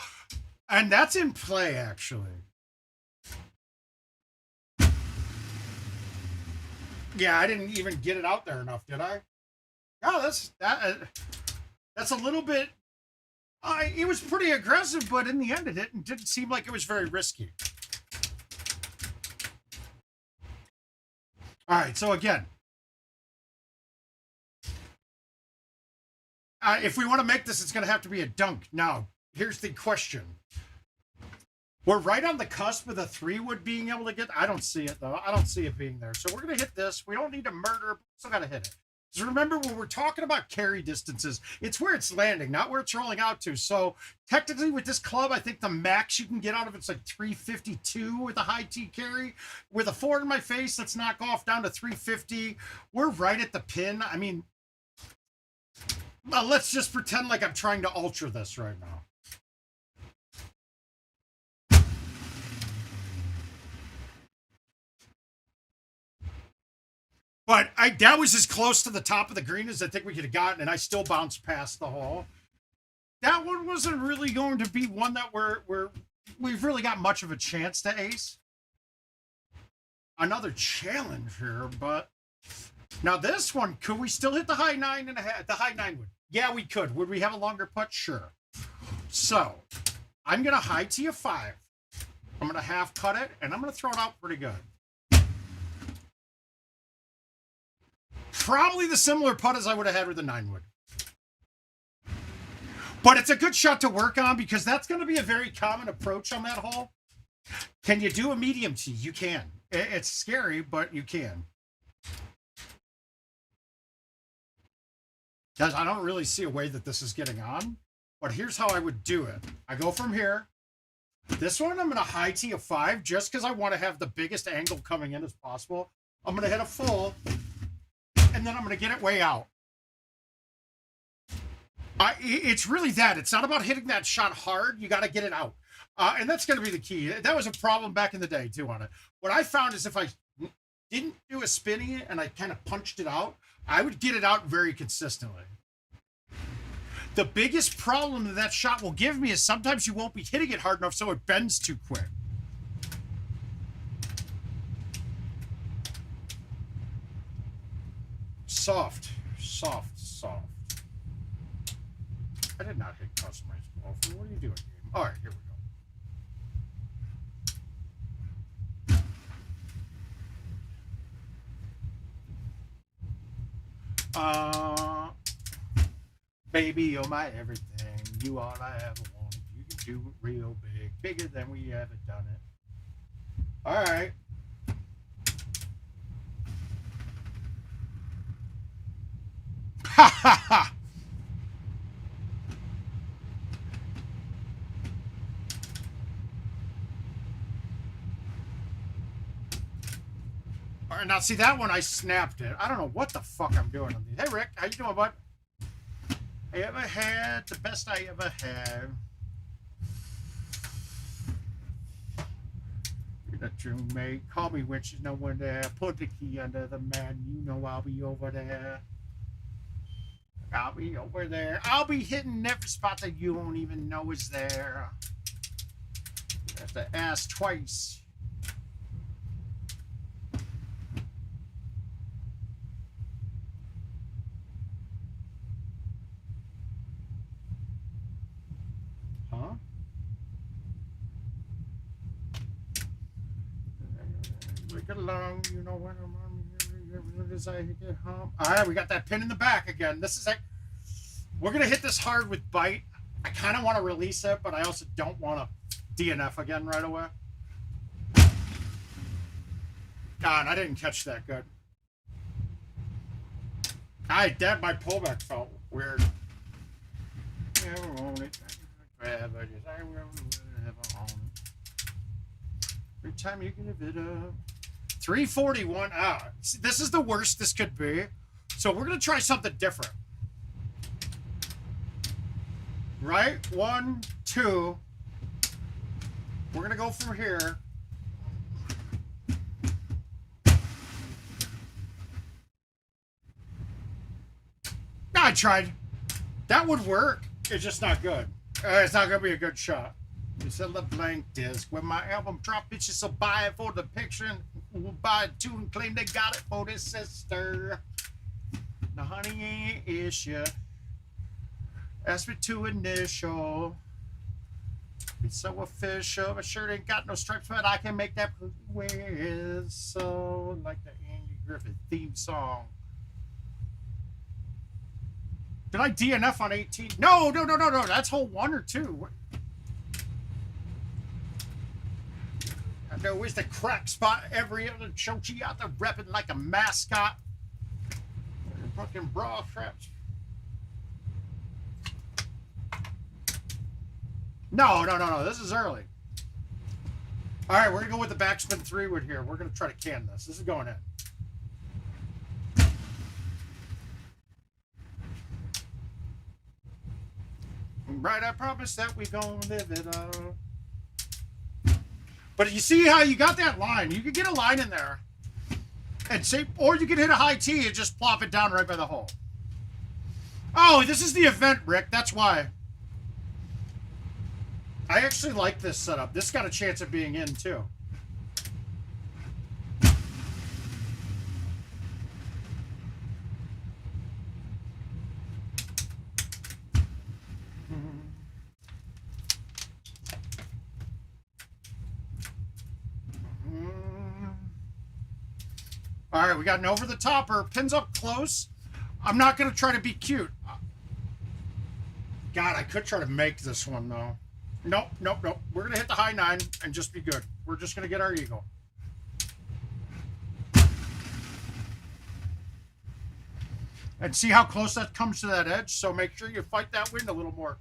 And that's in play, actually. Yeah, I didn't even get it out there enough, did I? Oh, that's a little bit. It was pretty aggressive, but in the end, it didn't seem like it was very risky. All right, so again, if we want to make this, it's going to have to be a dunk. Now, here's the question. We're right on the cusp of the 3-wood being able to get. I don't see it, though. I don't see it being there. So we're going to hit this. We don't need to murder, but we still got to hit it. Because remember, when we're talking about carry distances, it's where it's landing, not where it's rolling out to. So technically, with this club, I think the max you can get out of it's like 352 with a high T carry. With a 4 in my face, let's knock off down to 350. We're right at the pin. I mean, well, let's just pretend like I'm trying to ultra this right now. But that was as close to the top of the green as I think we could have gotten, and I still bounced past the hole. That one wasn't really going to be one that we've really got much of a chance to ace. Another challenge here, but now this one, could we still hit the high 9.5? The high 9 would. Yeah, we could. Would we have a longer putt? Sure. So I'm gonna high tee a 5. I'm gonna half cut it, and I'm gonna throw it out pretty good. Probably the similar putt as I would have had with a 9-wood. But it's a good shot to work on because that's going to be a very common approach on that hole. Can you do a medium tee? You can. It's scary, but you can. Guys, I don't really see a way that this is getting on, but here's how I would do it. I go from here. This one, I'm going to high tee a 5 just because I want to have the biggest angle coming in as possible. I'm going to hit a full. And then I'm going to get it way out. It's really that. It's not about hitting that shot hard. You got to get it out. And that's going to be the key. That was a problem back in the day, too, on it. What I found is if I didn't do a spinny and I kind of punched it out, I would get it out very consistently. The biggest problem that shot will give me is sometimes you won't be hitting it hard enough so it bends too quick. Soft, soft, soft. I did not hit customized golf. What are you doing, game? All right, here we go. Baby, you're my everything. You all I ever wanted. You can do it real big, bigger than we ever done it. All right. Ha ha ha! All right, now see that one, I snapped it. I don't know what the fuck I'm doing on these. Hey Rick, how you doing, bud? I ever had the best I ever had. You're not your mate. Call me when she's no one there. Put the key under the mat. You know I'll be over there. I'll be over there. I'll be hitting every spot that you won't even know is there. You have to ask twice. Huh? Break it along, you know when I'm on. as I get home. All right, we got that pin in the back again. This is like, we're gonna hit this hard with bite. I kind of want to release it, but I also don't want to DNF again right away. God, I didn't catch that good. My pullback felt weird. Every time you give it up. 341 out. See, this is the worst this could be. So we're going to try something different. Right? 1, 2. We're going to go from here. I tried. That would work. It's just not good. It's not going to be a good shot. You sell a blank disc. When my album drop, bitches will buy it for the picture and will buy it too and claim they got it for their sister. Now, honey, ain't issue. Ask me to initial. It's so official. My shirt ain't got no stripes, but I can make that whistle like the Andy Griffith theme song. Did I DNF on 18? No. That's hole 1 or 2. I know where's the crack spot. Every other chochi out there repping like a mascot. Fucking bra straps. No. This is early. All right, we're going to go with the backspin 3-wood here. We're going to try to can this. This is going in. Right, I promise that we gonna live it up. But you see how you got that line? You could get a line in there and say, or you could hit a high tee and just plop it down right by the hole. Oh, this is the event, Rick. That's why. I actually like this setup. This got a chance of being in too. All right, we got an over the topper. Pins up close. I'm not going to try to be cute. God, I could try to make this one, though. Nope. We're going to hit the high 9 and just be good. We're just going to get our eagle. And see how close that comes to that edge? So make sure you fight that wind a little more.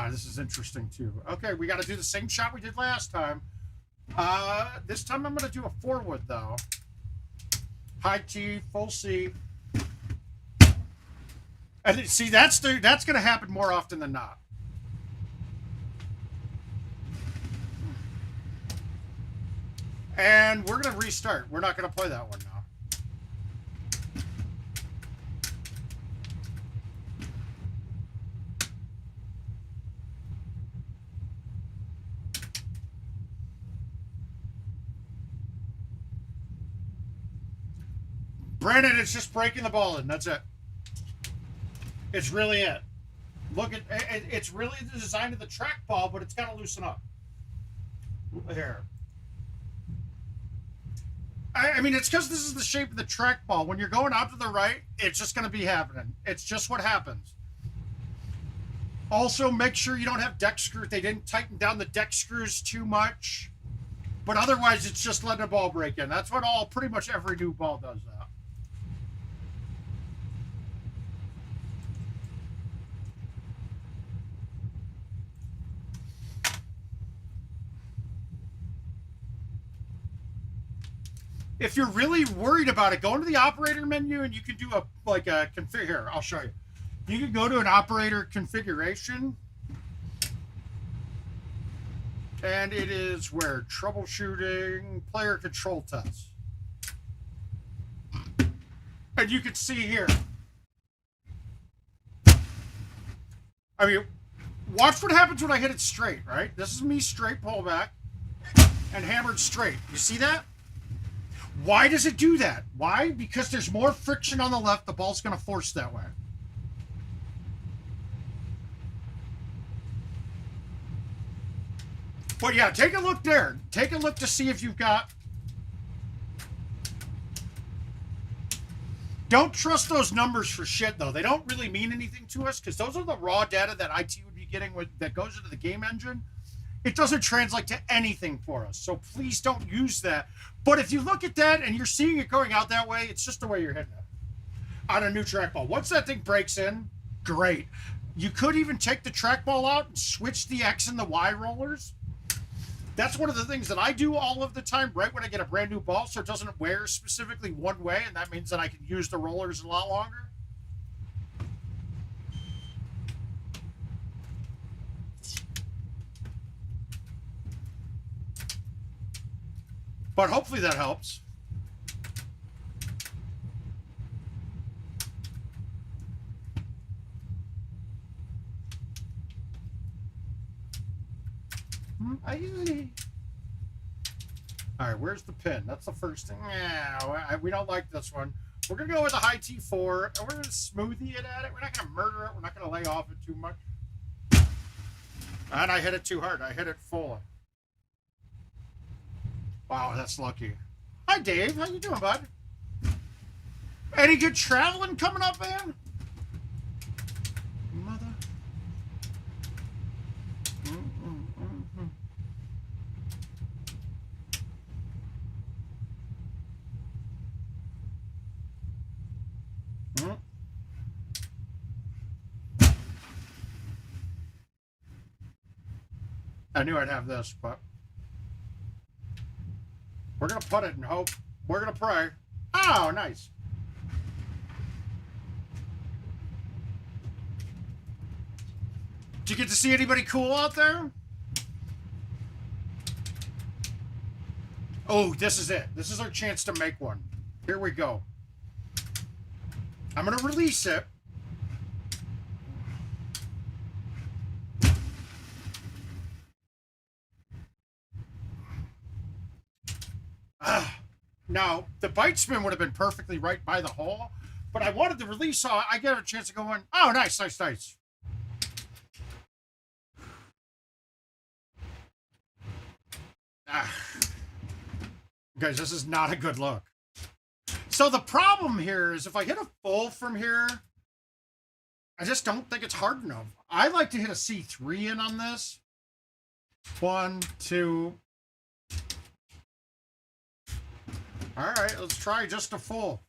This is interesting too. Okay, we got to do the same shot we did last time. This time I'm going to do a 4-wood though. High T, full C. And see, that's going to happen more often than not. And we're going to restart. We're not going to play that one now. Brandon, it's just breaking the ball in. That's it. It's really it. Look at it. It's really the design of the trackball, but it's got to loosen up. Here. I mean, it's because this is the shape of the trackball. When you're going out to the right, it's just going to be happening. It's just what happens. Also, make sure you don't have deck screws. They didn't tighten down the deck screws too much. But otherwise, it's just letting a ball break in. That's what pretty much every new ball does that. If you're really worried about it, go into the operator menu and you can do a config. Here, I'll show you. You can go to an operator configuration. And it is where troubleshooting, player control tests. And you can see here. I mean, watch what happens when I hit it straight, right? This is me straight pullback. and hammered straight. You see that? Why does it do that? Why? Because there's more friction on the left. The ball's going to force that way. But yeah, take a look there. Take a look to see if you've got... Don't trust those numbers for shit, though. They don't really mean anything to us because those are the raw data that IT would be getting that goes into the game engine. It doesn't translate to anything for us. So please don't use that. But if you look at that and you're seeing it going out that way, it's just the way you're hitting it on a new trackball. Once that thing breaks in, great. You could even take the trackball out and switch the X and the Y rollers. That's one of the things that I do all of the time, right when I get a brand new ball, so it doesn't wear specifically one way, and that means that I can use the rollers a lot longer. But hopefully that helps. All right, where's the pin? That's the first thing. Yeah, we don't like this one. We're going to go with a high T4, and we're going to smoothie it at it. We're not going to murder it. We're not going to lay off it too much. And I hit it too hard. I hit it full. Wow, that's lucky. Hi, Dave. How you doing, bud? Any good traveling coming up, man? Mother. I knew I'd have this, but we're going to put it and hope. We're going to pray. Oh, nice. Did you get to see anybody cool out there? Oh, this is it. This is our chance to make one. Here we go. I'm going to release it. Now, the bite spin would have been perfectly right by the hole, but I wanted the release so I get a chance to go in. Oh, nice, nice, nice. Guys, this is not a good look. So the problem here is if I hit a full from here, I just don't think it's hard enough. I like to hit a C3 in on this. 1, 2. All right, let's try just a full.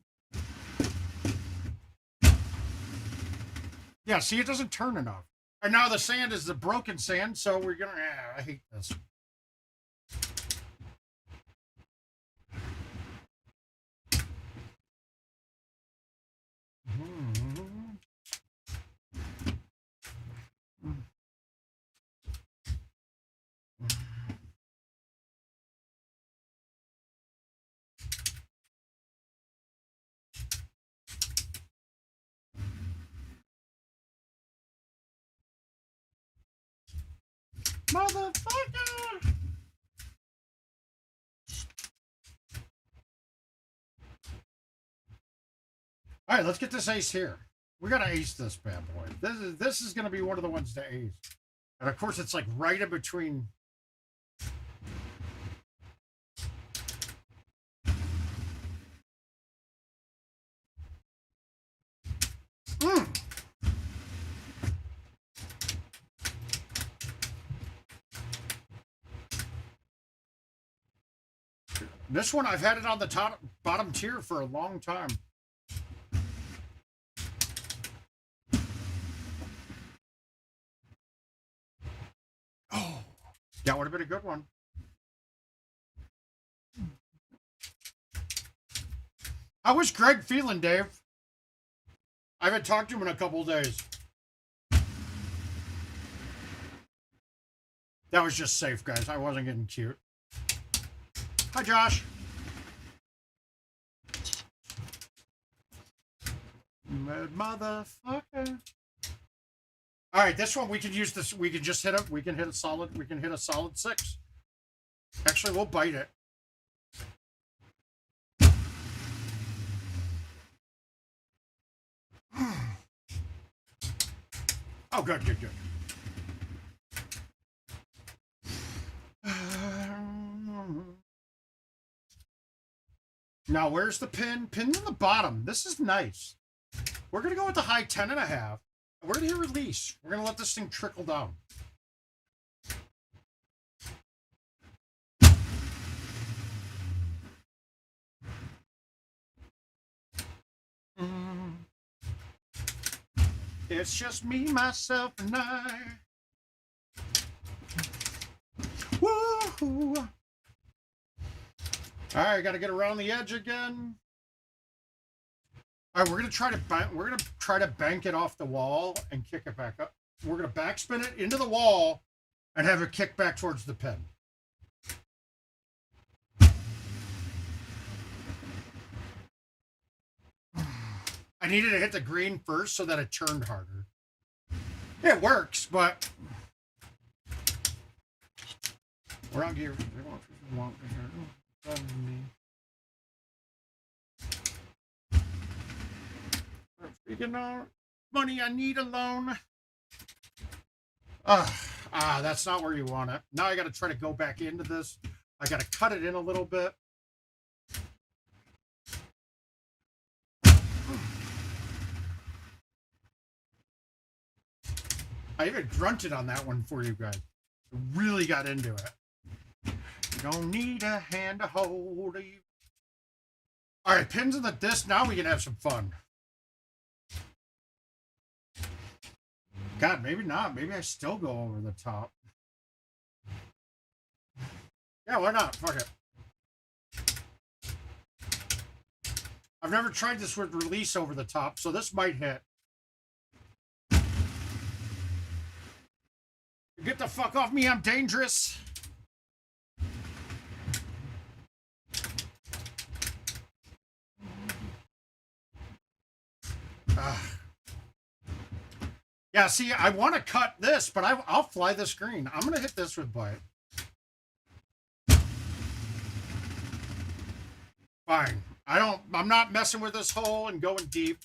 Yeah, see, it doesn't turn enough. And now the sand is the broken sand, so we're gonna, I hate this. Motherfucker! All right, let's get this ace here. We gotta ace this bad boy. This is gonna be one of the ones to ace. And of course, it's like right in between. This one, I've had it on the bottom tier for a long time. Oh, that would have been a good one. How was Greg feeling, Dave? I haven't talked to him in a couple of days. That was just safe, guys. I wasn't getting cute. Hi, Josh. Motherfucker. All right, this one we can use this. We can just hit it. We can hit a solid. We can hit a solid 6. Actually, we'll bite it. Oh, good, good, good. Now, where's the pin? Pin's in the bottom. This is nice. We're going to go with the high 10.5. We're going to hit release. We're going to let this thing trickle down. It's just me, myself, and I. Woo-hoo. All right, got to get around the edge again. All right, we're gonna try to bank it off the wall and kick it back up. We're gonna backspin it into the wall and have it kick back towards the pin. I needed to hit the green first so that it turned harder. It works, but we're on gear. Speaking of money, I need a loan. That's not where you want it. Now I got to try to go back into this. I got to cut it in a little bit. I even grunted on that one for you guys. Really got into it. You don't need a hand to hold you. All right, pins in the disc. Now we can have some fun. God, maybe not. Maybe I still go over the top. Yeah, why not? Fuck it. I've never tried this with release over the top, so this might hit. Get the fuck off me, I'm dangerous. Yeah, see, I want to cut this, but I'll fly this green. I'm going to hit this with bite. Fine. I'm not messing with this hole and going deep.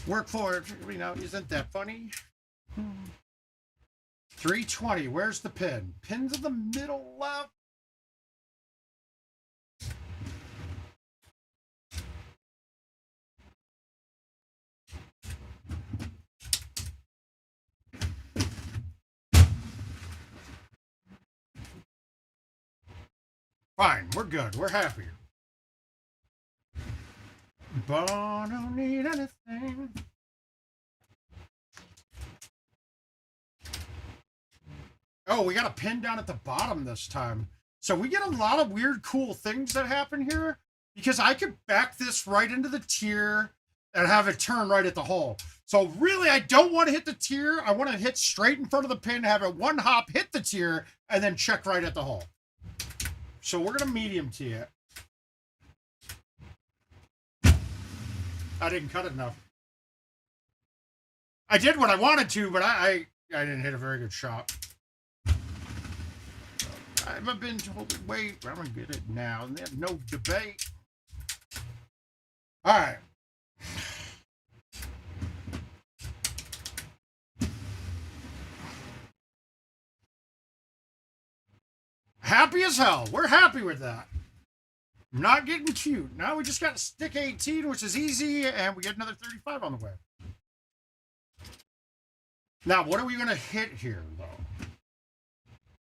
Work for it. You know, isn't that funny? 320. Where's the pin? Pin's in the middle left. Fine, we're good. We're happy. But I don't need anything. Oh, we got a pin down at the bottom this time. So we get a lot of weird, cool things that happen here. Because I could back this right into the tier and have it turn right at the hole. So really, I don't want to hit the tier. I want to hit straight in front of the pin, have it one hop, hit the tier, and then check right at the hole. So we're going to medium tee it. I didn't cut it enough. I did what I wanted to, but I didn't hit a very good shot. I haven't been told to wait. I'm going to get it now. And there's no debate. All right. Happy as hell. We're happy with that. Not getting cute. Now we just got to stick 18, which is easy, and we get another 35 on the way. Now, what are we going to hit here, though?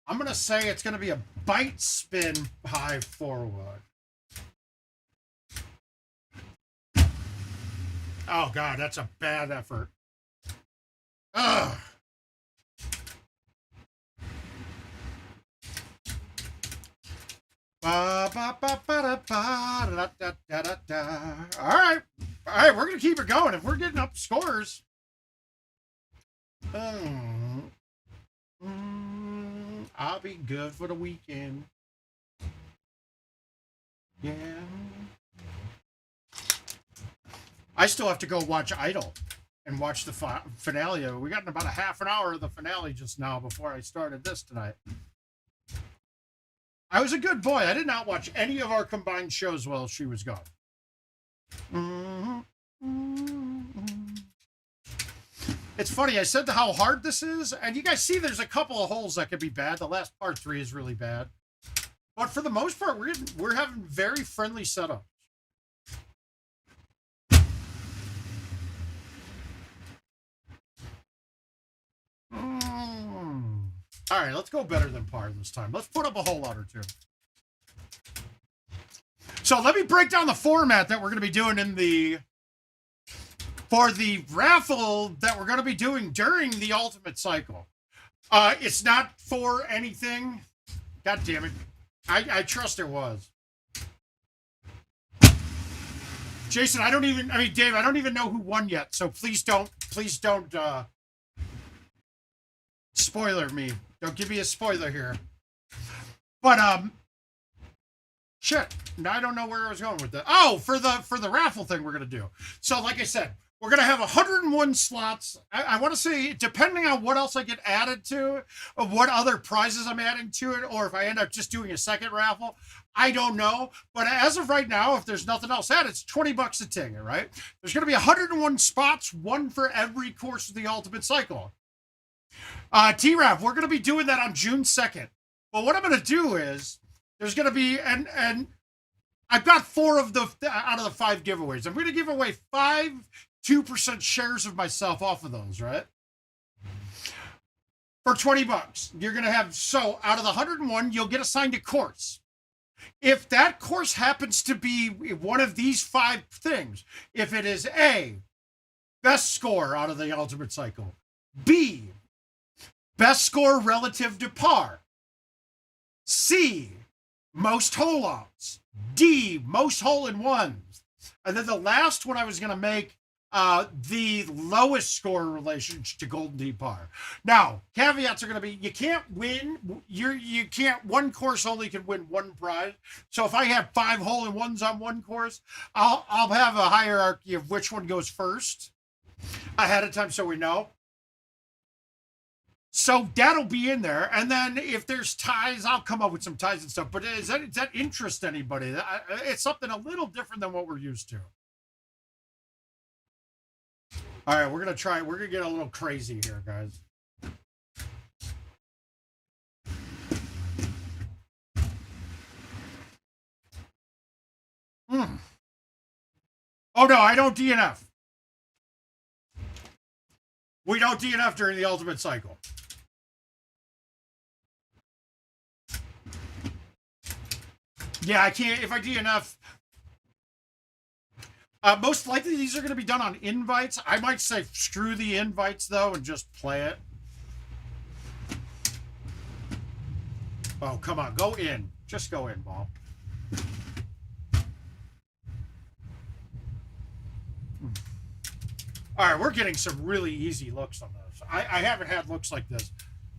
I'm going to say it's going to be a bite spin high forward. Oh, God, that's a bad effort. Ugh. All right, we're gonna keep it going. If we're getting up scores, I'll be good for the weekend. Yeah, I still have to go watch Idol and watch the finale. We got in about a half an hour of the finale just now before I started this tonight. I was a good boy. I did not watch any of our combined shows while she was gone. It's funny. I said how hard this is, and you guys see there's a couple of holes that could be bad. The last part 3 is really bad. But for the most part, we're having very friendly setups. All right, let's go better than par this time. Let's put up a hole out or two. So let me break down the format that we're going to be doing for the raffle that we're going to be doing during the ultimate cycle. It's not for anything. God damn it. I trust it was. Jason, Dave, I don't even know who won yet. So please don't spoiler me. Don't give me a spoiler here. But, shit. Now I don't know where I was going with that. Oh, for the raffle thing we're going to do. So like I said, we're going to have 101 slots. I want to say, depending on what else I get added to, of what other prizes I'm adding to it, or if I end up just doing a second raffle, I don't know. But as of right now, if there's nothing else added, it's $20 a ticket, right? There's going to be 101 spots, one for every course of the Ultimate Cycle. T-Rav, we're going to be doing that on June 2nd. But what I'm going to do is, there's going to be, and I've got 4 of the out of the 5 giveaways. I'm going to give away 5 2% shares of myself off of those, right? For $20. You're going to have, so out of the 101, you'll get assigned a course. If that course happens to be one of these 5 things, if it is A, best score out of the Ultimate Cycle, B, best score relative to par, C, most hole-outs, D, most hole-in-ones, and then the last one I was going to make the lowest score relation to Golden Tee par. Now, caveats are going to be, you can't win, one course only can win 1 prize. So if I have 5 hole-in-ones on one course, I'll have a hierarchy of which one goes first ahead of time so we know. So that'll be in there. And then if there's ties, I'll come up with some ties and stuff. But does that interest anybody? It's something a little different than what we're used to. All right, we're going to get a little crazy here, guys. Oh, no, I don't DNF. We don't DNF during the Ultimate Cycle. Yeah, I can't. If I DNF, most likely these are going to be done on invites. I might say screw the invites, though, and just play it. Oh, come on. Go in. Just go in, ball. All right, we're getting some really easy looks on this. I haven't had looks like this.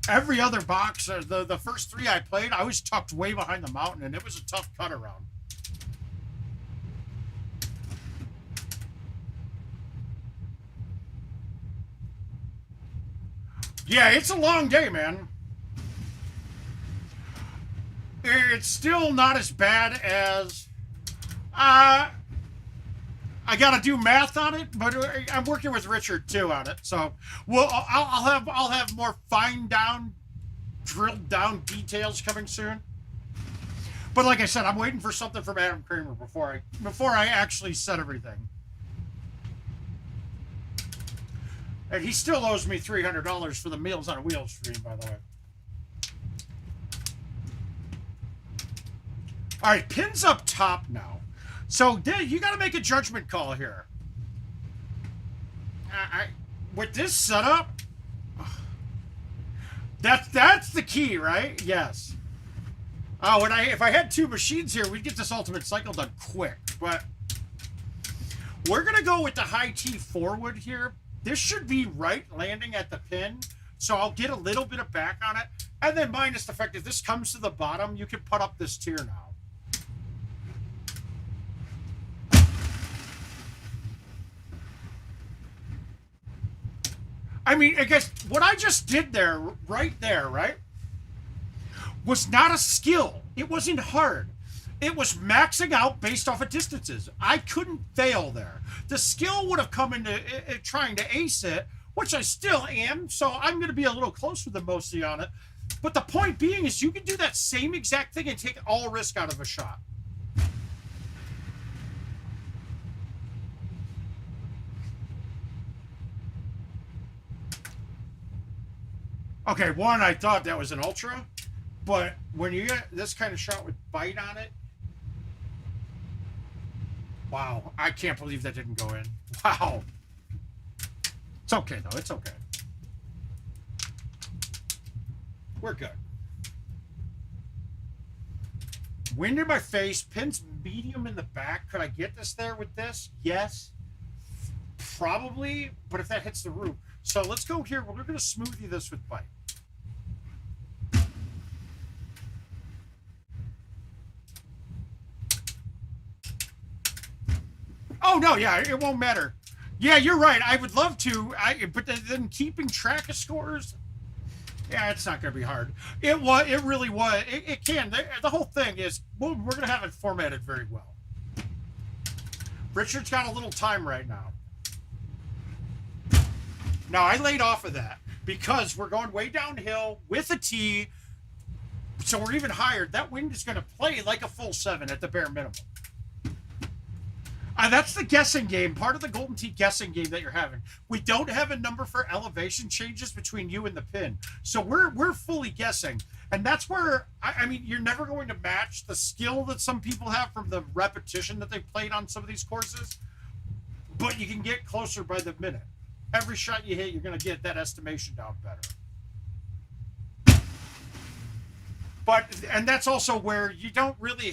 Every other box, the first 3 I played, I was tucked way behind the mountain, and it was a tough cut around. Yeah, it's a long day, man. It's still not as bad as... I got to do math on it, but I'm working with Richard too on it. So I'll have more drilled down details coming soon. But like I said, I'm waiting for something from Adam Kramer before I actually set everything. And he still owes me $300 for the Meals on Wheels stream, by the way. All right, pins up top now. So you got to make a judgment call here. With this setup, that's the key, right? Yes. Oh, and if I had 2 machines here, we'd get this Ultimate Cycle done quick. But we're gonna go with the high tee forward here. This should be right landing at the pin, so I'll get a little bit of back on it. And then minus the fact if this comes to the bottom, you can put up this tier now. I mean, I guess what I just did there, right, was not a skill. It wasn't hard. It was maxing out based off of distances. I couldn't fail there. The skill would have come into trying to ace it, which I still am, so I'm going to be a little closer than mostly on it. But the point being is you can do that same exact thing and take all risk out of a shot. Okay, one, I thought that was an ultra, but when you get this kind of shot with bite on it, wow, I can't believe that didn't go in. Wow. It's okay, though. It's okay. We're good. Wind in my face, pins medium in the back. Could I get this there with this? Yes. Probably, but if that hits the roof. So let's go here. We're going to smoothie this with bite. Oh, no, yeah, it won't matter. Yeah, you're right. I would love to, but then keeping track of scores, yeah, it's not going to be hard. It really was. It can. The whole thing is, we're going to have it formatted very well. Richard's got a little time right now. Now, I laid off of that because we're going way downhill with a tee, so we're even higher. That wind is going to play like a full 7 at the bare minimum. That's the guessing game, part of the Golden Tee guessing game that you're having. We don't have a number for elevation changes between you and the pin. So we're fully guessing. And that's where, I mean, you're never going to match the skill that some people have from the repetition that they've played on some of these courses. But you can get closer by the minute. Every shot you hit, you're going to get that estimation down better. And that's also where you can't really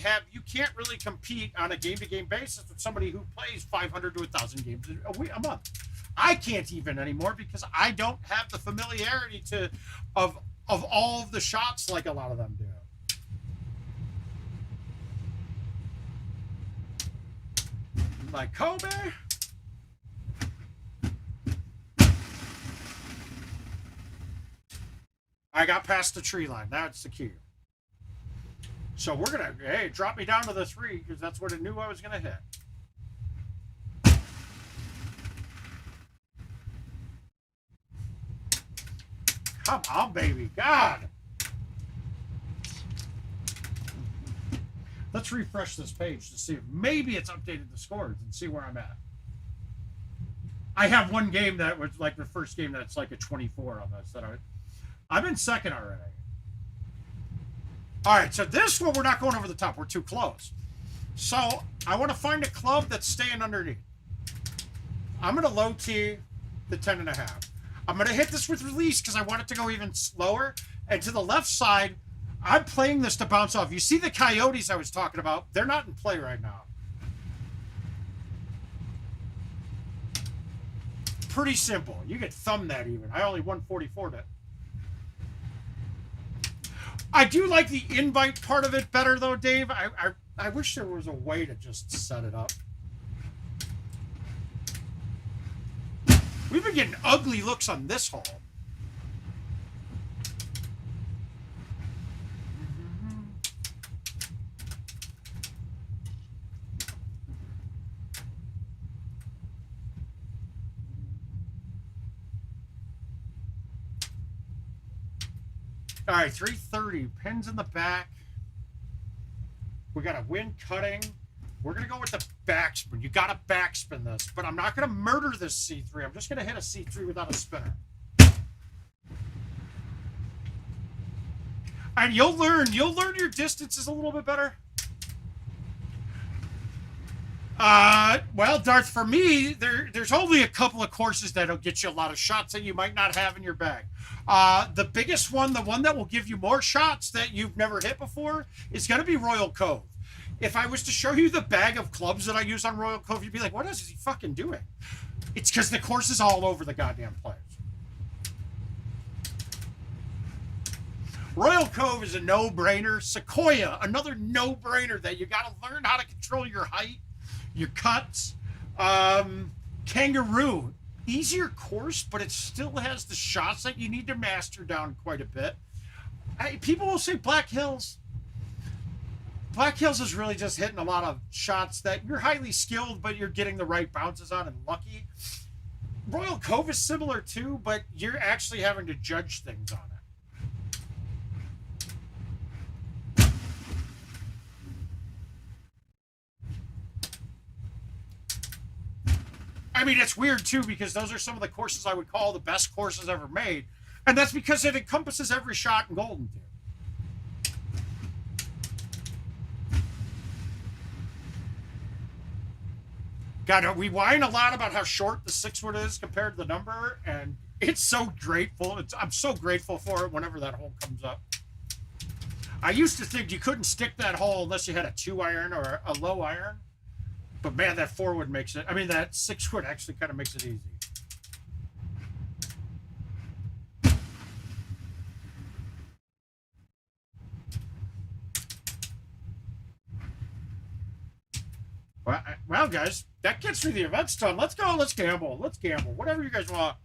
compete on a game-to-game basis with somebody who plays 500 to 1,000 games a month. I can't even anymore because I don't have the familiarity of all of the shots like a lot of them do. Like Kobe. I got past the tree line. That's the key. So we're going to, hey, drop me down to the 3 because that's what I knew I was going to hit. Come on, baby. God. Let's refresh this page to see if maybe it's updated the scores and see where I'm at. I have one game that was like the first game that's like a 24 on this. I'm in second already. All right, so this one we're not going over the top. We're too close. So I want to find a club that's staying underneath. I'm going to low tee the 10.5. I'm going to hit this with release because I want it to go even slower. And to the left side, I'm playing this to bounce off. You see the coyotes I was talking about? They're not in play right now. Pretty simple. You could thumb that even. I only 144'd it. I do like the invite part of it better, though, Dave. I wish there was a way to just set it up. We've been getting ugly looks on this hole. All right, 330, pins in the back. We got a wind cutting. We're going to go with the backspin. You got to backspin this, but I'm not going to murder this C3. I'm just going to hit a C3 without a spinner. And you'll learn your distances a little bit better. Well, Darth, for me, there's only a couple of courses that'll get you a lot of shots that you might not have in your bag. The biggest one, the one that will give you more shots that you've never hit before, is going to be Royal Cove. If I was to show you the bag of clubs that I use on Royal Cove, you'd be like, what is he fucking doing? It's because the course is all over the goddamn place. Royal Cove is a no-brainer. Sequoia, another no-brainer that you got to learn how to control your height, your cuts. Kangaroo, easier course, but it still has the shots that you need to master down quite a bit. People will say Black Hills. Black Hills is really just hitting a lot of shots that you're highly skilled, but you're getting the right bounces on and lucky. Royal Cove is similar too, but you're actually having to judge things on it. I mean, it's weird too, because those are some of the courses I would call the best courses ever made. And that's because it encompasses every shot in Golden Tee. God, we whine a lot about how short the 6-wood is compared to the number, and it's so grateful. I'm so grateful for it whenever that hole comes up. I used to think you couldn't stick that hole unless you had a 2-iron or a low iron. But man, that 4-wood makes it, I mean, that 6-wood actually kind of makes it easy. Well, guys, that gets me the events done. Let's go. Let's gamble. Let's gamble. Whatever you guys want.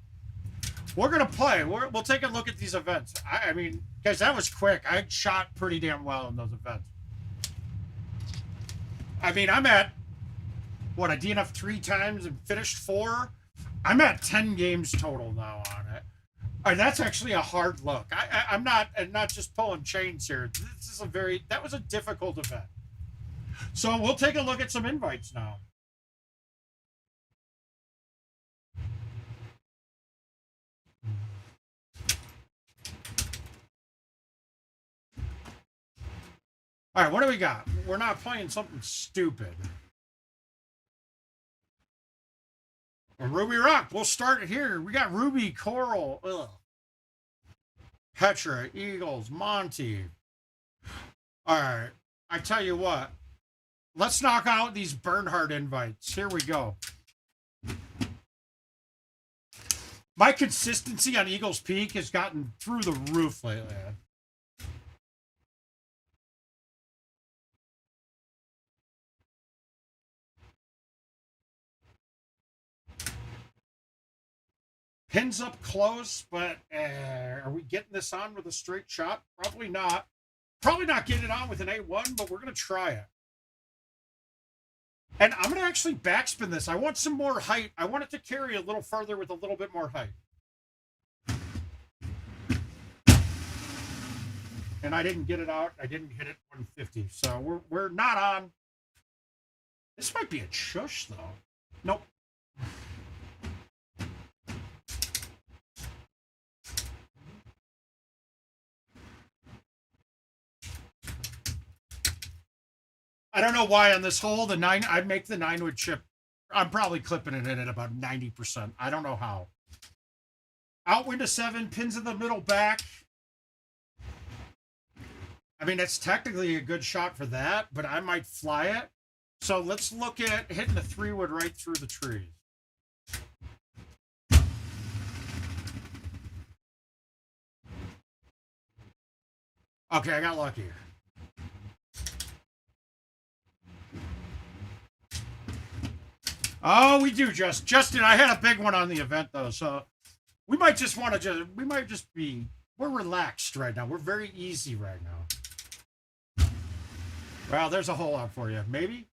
We're going to play. We'll take a look at these events. I mean, guys, that was quick. I shot pretty damn well in those events. I mean, I'm at, what, I DNF 3 times and finished 4? I'm at 10 games total now on it. And that's actually a hard look. I'm not just pulling chains here. This is that was a difficult event. So we'll take a look at some invites now. All right, what do we got? We're not playing something stupid. Ruby Rock, we'll start here. We got Ruby, Coral, Petra, Eagles, Monty. All right, I tell you what. Let's knock out these Bernhard invites. Here we go. My consistency on Eagles Peak has gotten through the roof lately. Pins up close, but are we getting this on with a straight shot? Probably not. Probably not getting it on with an A1, but we're going to try it. And I'm going to actually backspin this. I want some more height. I want it to carry a little further with a little bit more height. And I didn't get it out. I didn't hit it 150. So we're not on. This might be a shush, though. Nope. I don't know why on this hole, I'd make the 9-wood chip. I'm probably clipping it in at about 90%. I don't know how. Outwind a 7, pins in the middle back. I mean, that's technically a good shot for that, but I might fly it. So let's look at hitting the 3-wood right through the trees. Okay, I got lucky. Oh, we do, Justin. I had a big one on the event though, so we might just want to we're relaxed right now. We're very easy right now. Well, there's a hole out for you. Maybe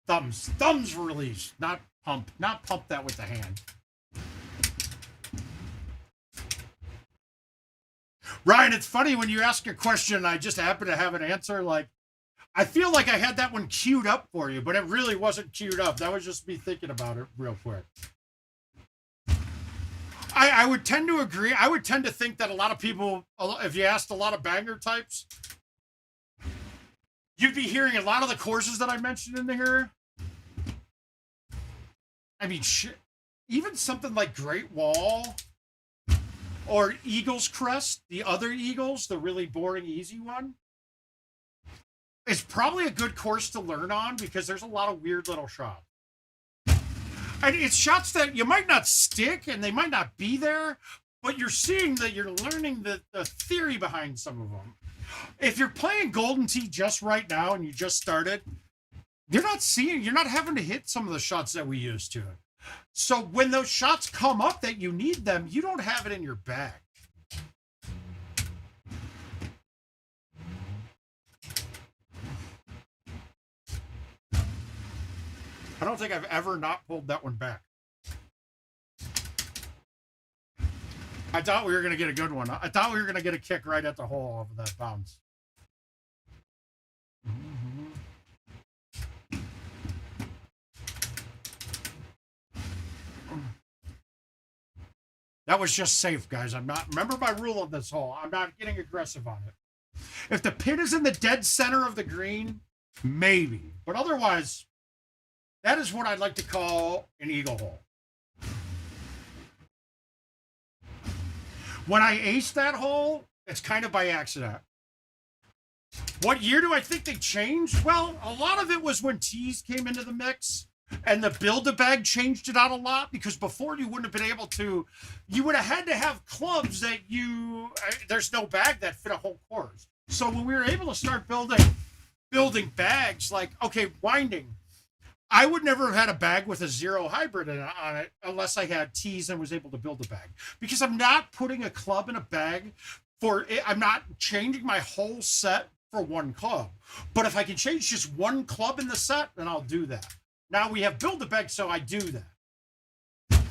thumbs release, not pump that with the hand. Ryan, it's funny when you ask a question and I just happen to have an answer. Like, I feel like I had that one queued up for you, but it really wasn't queued up. That was just me thinking about it real quick. I would tend to agree. I would tend to think that a lot of people, if you asked a lot of banger types, you'd be hearing a lot of the courses that I mentioned in here. I mean, even something like Great Wall or Eagles Crest, the other Eagles, the really boring, easy one. It's probably a good course to learn on because there's a lot of weird little shots. And it's shots that you might not stick and they might not be there, but you're seeing that you're learning the theory behind some of them. If you're playing Golden Tee just right now and you just started, you're not having to hit some of the shots that we used to. So when those shots come up that you need them, you don't have it in your bag. I don't think I've ever not pulled that one back. I thought we were going to get a good one. I thought we were going to get a kick right at the hole of that bounce. That was just safe, guys. I'm not, remember my rule of this hole. I'm not getting aggressive on it. If the pin is in the dead center of the green, maybe. But otherwise, that is what I'd like to call an eagle hole. When I ace that hole, it's kind of by accident. What year do I think they changed? Well, a lot of it was when tees came into the mix. And the Build-A-Bag changed it out a lot, because before you wouldn't have been able to, you would have had to have clubs that there's no bag that fit a whole course. So when we were able to start building bags, like, okay, winding, I would never have had a bag with a 0 hybrid on it unless I had tees and was able to build a bag. Because I'm not putting a club in a bag I'm not changing my whole set for one club. But if I can change just one club in the set, then I'll do that. Now we have Build-A-Bag, so I do that.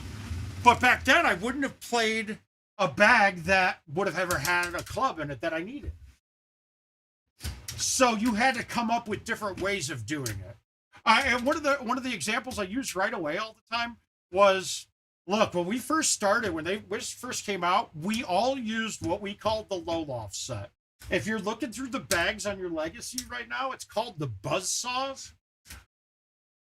But back then, I wouldn't have played a bag that would have ever had a club in it that I needed. So you had to come up with different ways of doing it. And one of the examples I used right away all the time was, look, when we first started, when they first came out, we all used what we called the low loft set. If you're looking through the bags on your Legacy right now, it's called the Buzzsaws.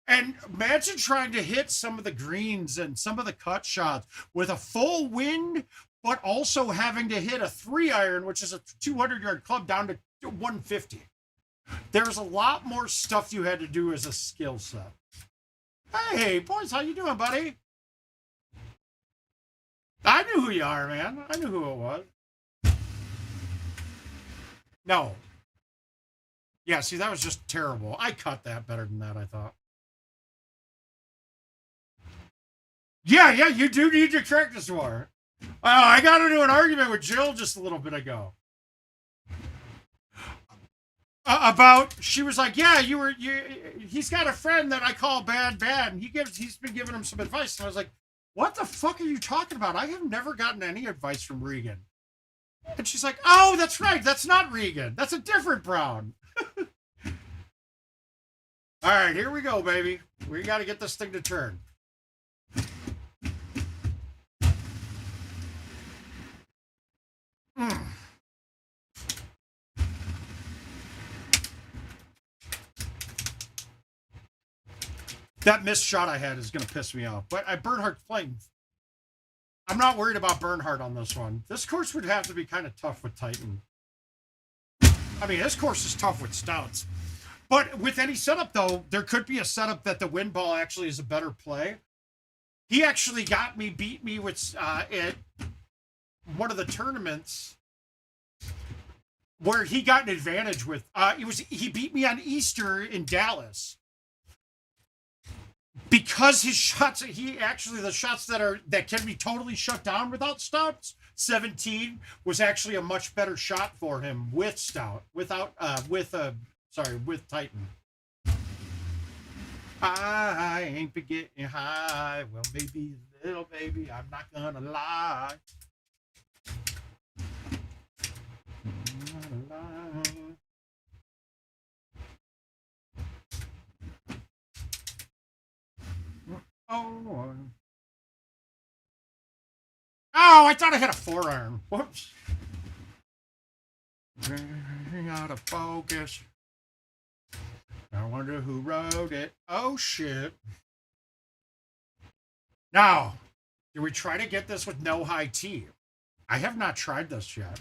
And imagine trying to hit some of the greens and some of the cut shots with a full wind, but also having to hit a 3-iron, which is a 200-yard club, down to 150. There's a lot more stuff you had to do as a skill set. Hey, boys, how you doing, buddy? I knew who you are, man. I knew who it was. No. Yeah, see, that was just terrible. I cut that better than that, I thought. Yeah, you do need to correct this more. I got into an argument with Jill just a little bit ago. About, she was like, yeah, he's got a friend that I call bad, and he's been giving him some advice. And I was like, what the fuck are you talking about? I have never gotten any advice from Regan. And she's like, oh, that's right. That's not Regan. That's a different Brown. All right, here we go, baby. We got to get this thing to turn. That missed shot I had is going to piss me off. But Bernhardt's playing. I'm not worried about Bernhardt on this one. This course would have to be kind of tough with Titan. I mean, this course is tough with Stouts. But with any setup, though, there could be a setup that the wind ball actually is a better play. He actually beat me with at one of the tournaments where he got an advantage with. He beat me on Easter in Dallas. Because his shots, the shots that can be totally shut down without Stouts, 17 was actually a much better shot for him with Stout, with Titan. I ain't been getting high. Well, maybe a little, baby. I'm not gonna lie. Oh, I thought I had a 4-iron. Whoops. Out of focus. I wonder who wrote it. Oh, shit. Now, do we try to get this with no high T? I have not tried this yet.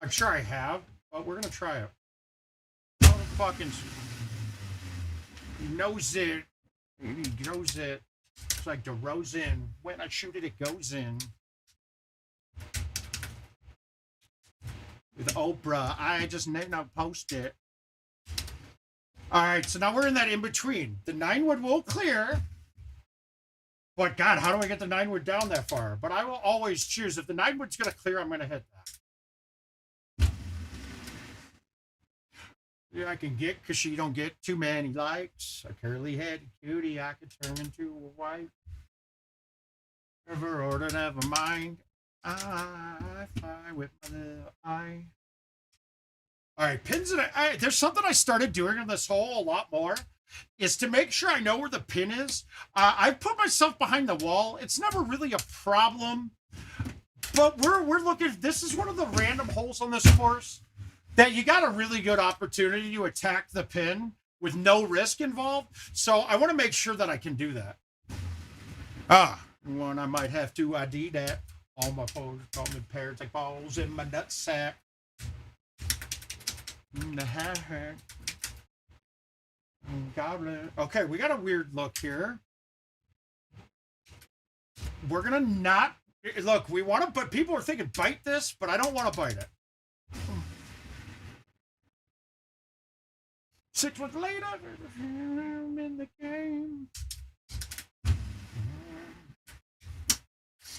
I'm sure I have, but we're going to try it. Oh, fucking... He knows it. He knows it. It's like DeRozan. When I shoot it, it goes in. With Oprah, I just now post it. All right, so now we're in that in between. The 9-wood will clear. But God, how do I get the 9-wood down that far? But I will always choose. If the 9-wood's going to clear, I'm going to hit that. Yeah, I can get, because she don't get too many likes. A curly head cutie I could turn into a wife. Never order, never mind. I fly with my little eye. All right, pins and there's something I started doing in this hole a lot more, is to make sure I know where the pin is. I've put myself behind the wall. It's never really a problem, but we're looking. This is one of the random holes on this course that you got a really good opportunity to attack the pin with no risk involved. So I want to make sure that I can do that. One I might have to ID that. All my foes call me parents like balls in my nutsack. Goblin. Okay, we got a weird look here. We're gonna not look. We want to, but people are thinking bite this, but I don't want to bite it. 6 months later, I'm in the game.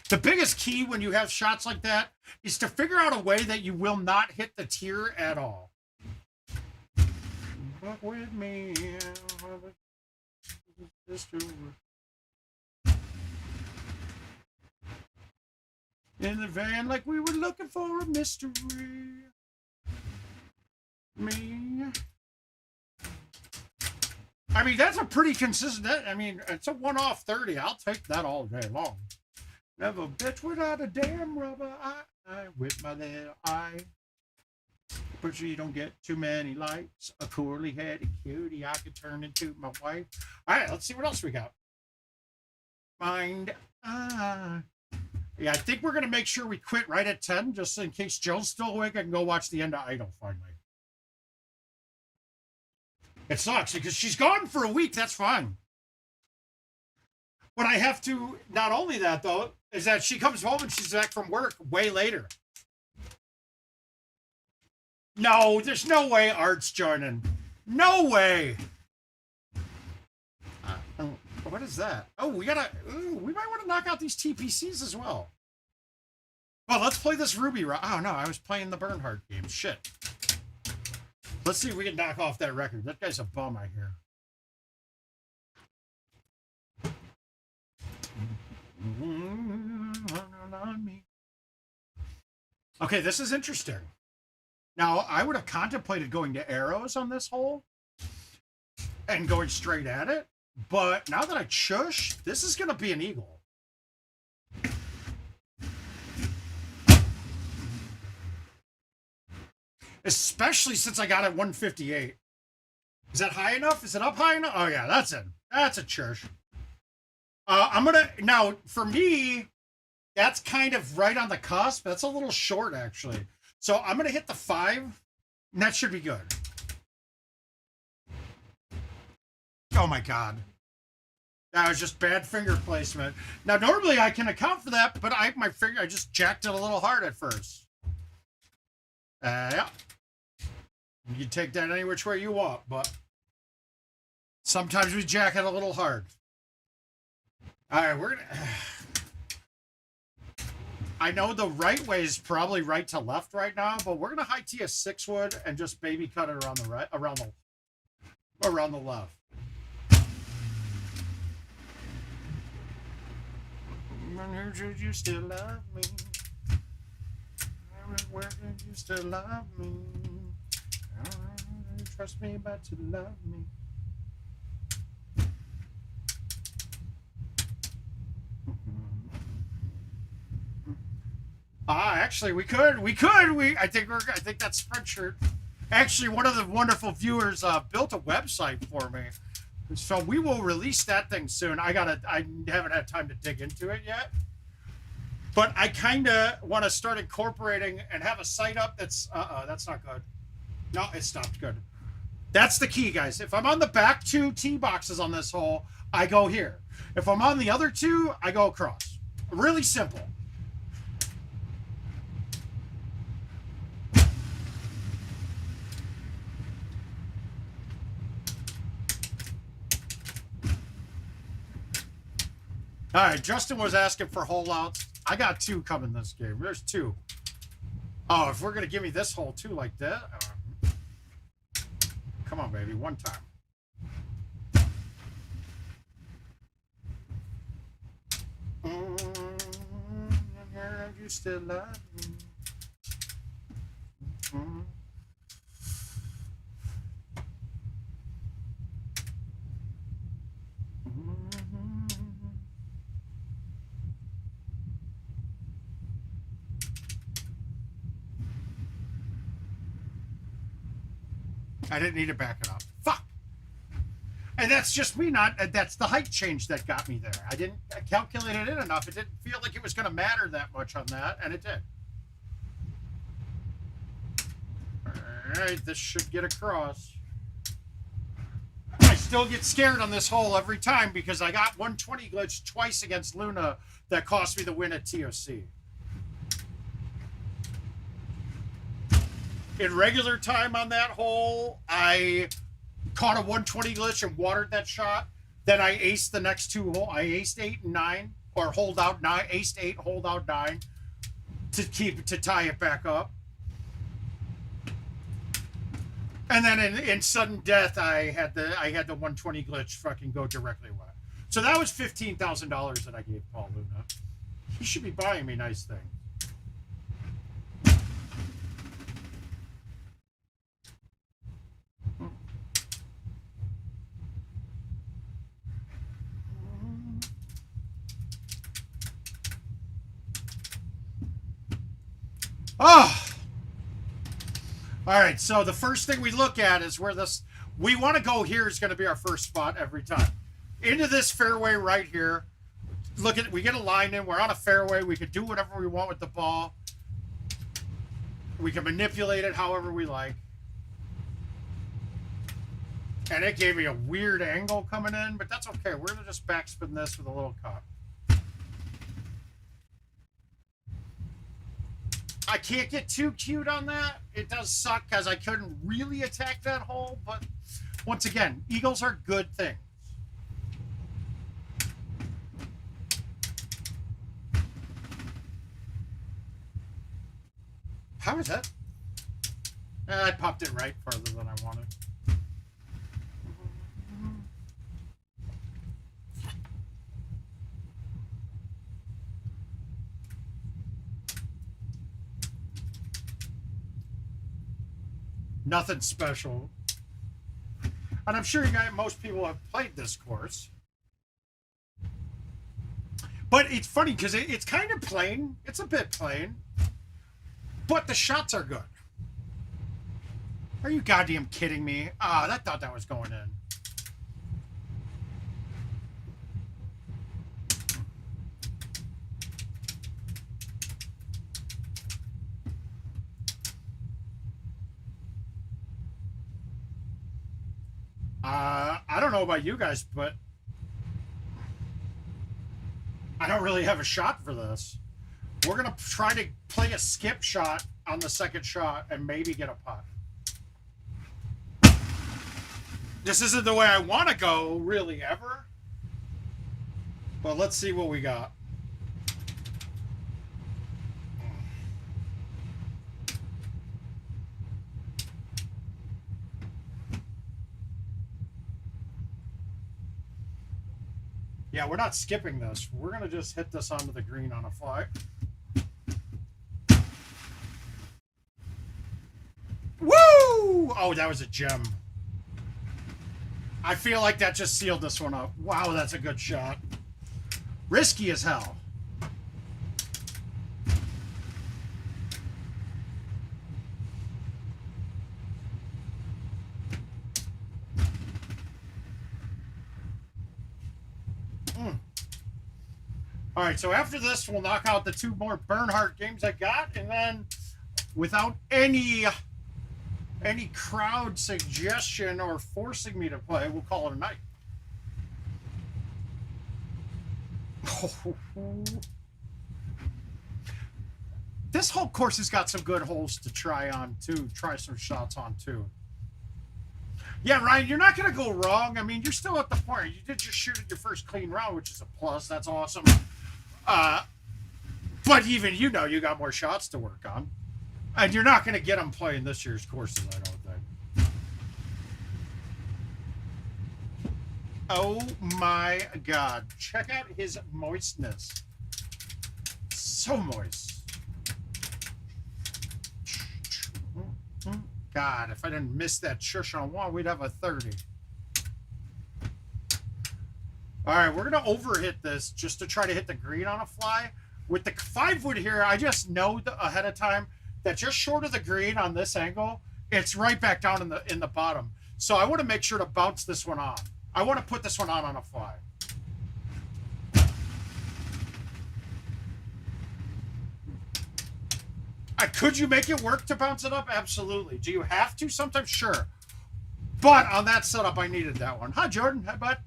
The biggest key when you have shots like that is to figure out a way that you will not hit the tier at all. Walk with me. In the van like we were looking for a mystery. Me. I mean, that's a pretty consistent, I mean, it's a 1-off 30. I'll take that all day long. Never bitch without a damn rubber eye with my little eye. But you don't get too many likes. A curly headed cutie I could turn into my wife. All right, let's see what else we got. Mind. Yeah, I think we're going to make sure we quit right at 10, just in case Joe's still awake. I can go watch the end of Idol finally. It sucks because she's gone for a week. That's fine. But I have to, not only that though, is that she comes home and she's back from work way later. No, there's no way Art's joining. No way. What is that? Oh, we might want to knock out these TPCs as well. Well, let's play this Ruby round. Oh no, I was playing the Bernhardt game. Shit. Let's see if we can knock off that record. That guy's a bum, I hear. Okay, this is interesting. Now, I would have contemplated going to arrows on this hole and going straight at it, but now that I chush, this is going to be an eagle. Especially since I got it 158. Is that high enough? Is it up high enough? Oh yeah, that's it. That's a church. I'm gonna, now for me, that's kind of right on the cusp. That's a little short actually. So I'm gonna hit the 5, and that should be good. Oh my God. That was just bad finger placement. Now normally I can account for that, but I just jacked it a little hard at first. Yeah. You can take that any which way you want, but sometimes we jack it a little hard. All right, we're gonna. I know the right way is probably right to left right now, but we're gonna high tee a 6-wood and just baby cut it around the right, around the left. Did you still love me? Where did you still love me? Trust me, but to love me. Actually, I think that's Spreadshirt. Actually, one of the wonderful viewers built a website for me, so we will release that thing soon. I haven't had time to dig into it yet, but I kind of want to start incorporating and have a site up that's that's not good. No, it stopped. Good. That's the key, guys. If I'm on the back 2 tee boxes on this hole, I go here. If I'm on the other 2, I go across. Really simple. All right, Justin was asking for hole outs. I got 2 coming this game. There's 2. Oh, if we're going to give me this hole too like that. Come on, baby. One time. You still love me. I didn't need to back it up. Fuck. And that's just me that's the height change that got me there. I calculated it enough. It didn't feel like it was going to matter that much on that, and it did. All right, this should get across. I still get scared on this hole every time because I got 120 glitch twice against Luna that cost me the win at TOC. In regular time on that hole, I caught a 120 glitch and watered that shot. Then I aced the next 2 holes. I aced 8 and 9, or hold out 9, aced 8, hold out 9 to tie it back up. And then in sudden death, I had the 120 glitch fucking go directly wet. So that was $15,000 that I gave Paul Luna. He should be buying me nice things. Oh! All right, so the first thing we look at is where we want to go here is going to be our first spot every time. Into this fairway right here. Look at, we get a line in, we're on a fairway, we can do whatever we want with the ball. We can manipulate it however we like. And it gave me a weird angle coming in, but that's okay. We're going to just backspin this with a little cut. I can't get too cute on that. It does suck because I couldn't really attack that hole, but once again, eagles are good things. How is that? I popped it right further than I wanted. Nothing special. And I'm sure most people have played this course. But it's funny because it's kind of plain. It's a bit plain. But the shots are good. Are you goddamn kidding me? Ah, I thought that was going in. I don't know about you guys, but I don't really have a shot for this. We're going to try to play a skip shot on the second shot and maybe get a putt. This isn't the way I want to go, really, ever. But let's see what we got. Yeah, we're not skipping this. We're going to just hit this onto the green on a fly. Woo! Oh, that was a gem. I feel like that just sealed this one up. Wow, that's a good shot. Risky as hell. All right, so after this, we'll knock out the 2 more Bernhardt games I got, and then without any crowd suggestion or forcing me to play, we'll call it a night. This whole course has got some good holes to try on too. Try some shots on too. Yeah, Ryan, you're not going to go wrong. I mean, you're still at the point. You did just shoot at your first clean round, which is a plus. That's awesome. But even you know you got more shots to work on. And you're not going to get them playing this year's courses, I don't think. Oh my God. Check out his moistness. So moist. God, if I didn't miss that shush on one, we'd have a 30. All right, we're going to overhit this just to try to hit the green on a fly. With the 5-wood here, I just know ahead of time that just short of the green on this angle, it's right back down in the bottom. So I want to make sure to bounce this one on. I want to put this one on a fly. Could you make it work to bounce it up? Absolutely. Do you have to? Sometimes, sure. But on that setup, I needed that one. Hi, Jordan. Hi, bud.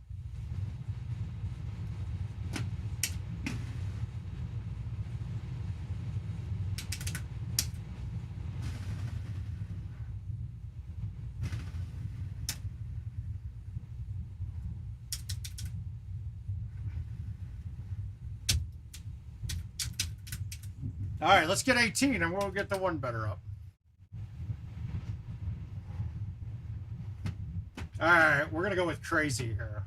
All right, let's get 18 and we'll get the one better up. All right, we're going to go with crazy here.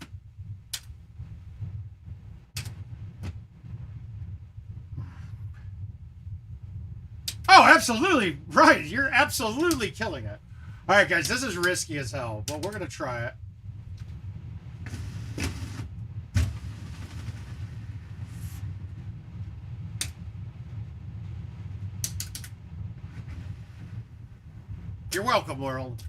Oh, absolutely. Right. You're absolutely killing it. All right, guys, this is risky as hell, but we're going to try it. You're welcome, world.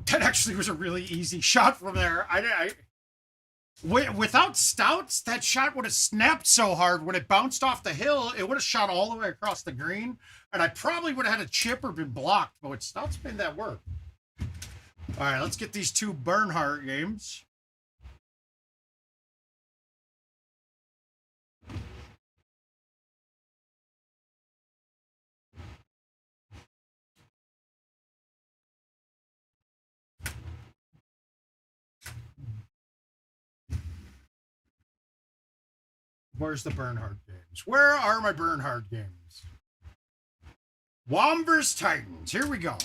That actually was a really easy shot from there. Without stouts, that shot would have snapped so hard when it bounced off the hill, it would have shot all the way across the green, and I probably would have had a chip or been blocked, but with stouts made that work. All right, let's get these two Bernhardt games. Where's the Bernhardt games? Where are my Bernhardt games? Wombers Titans. Here we go.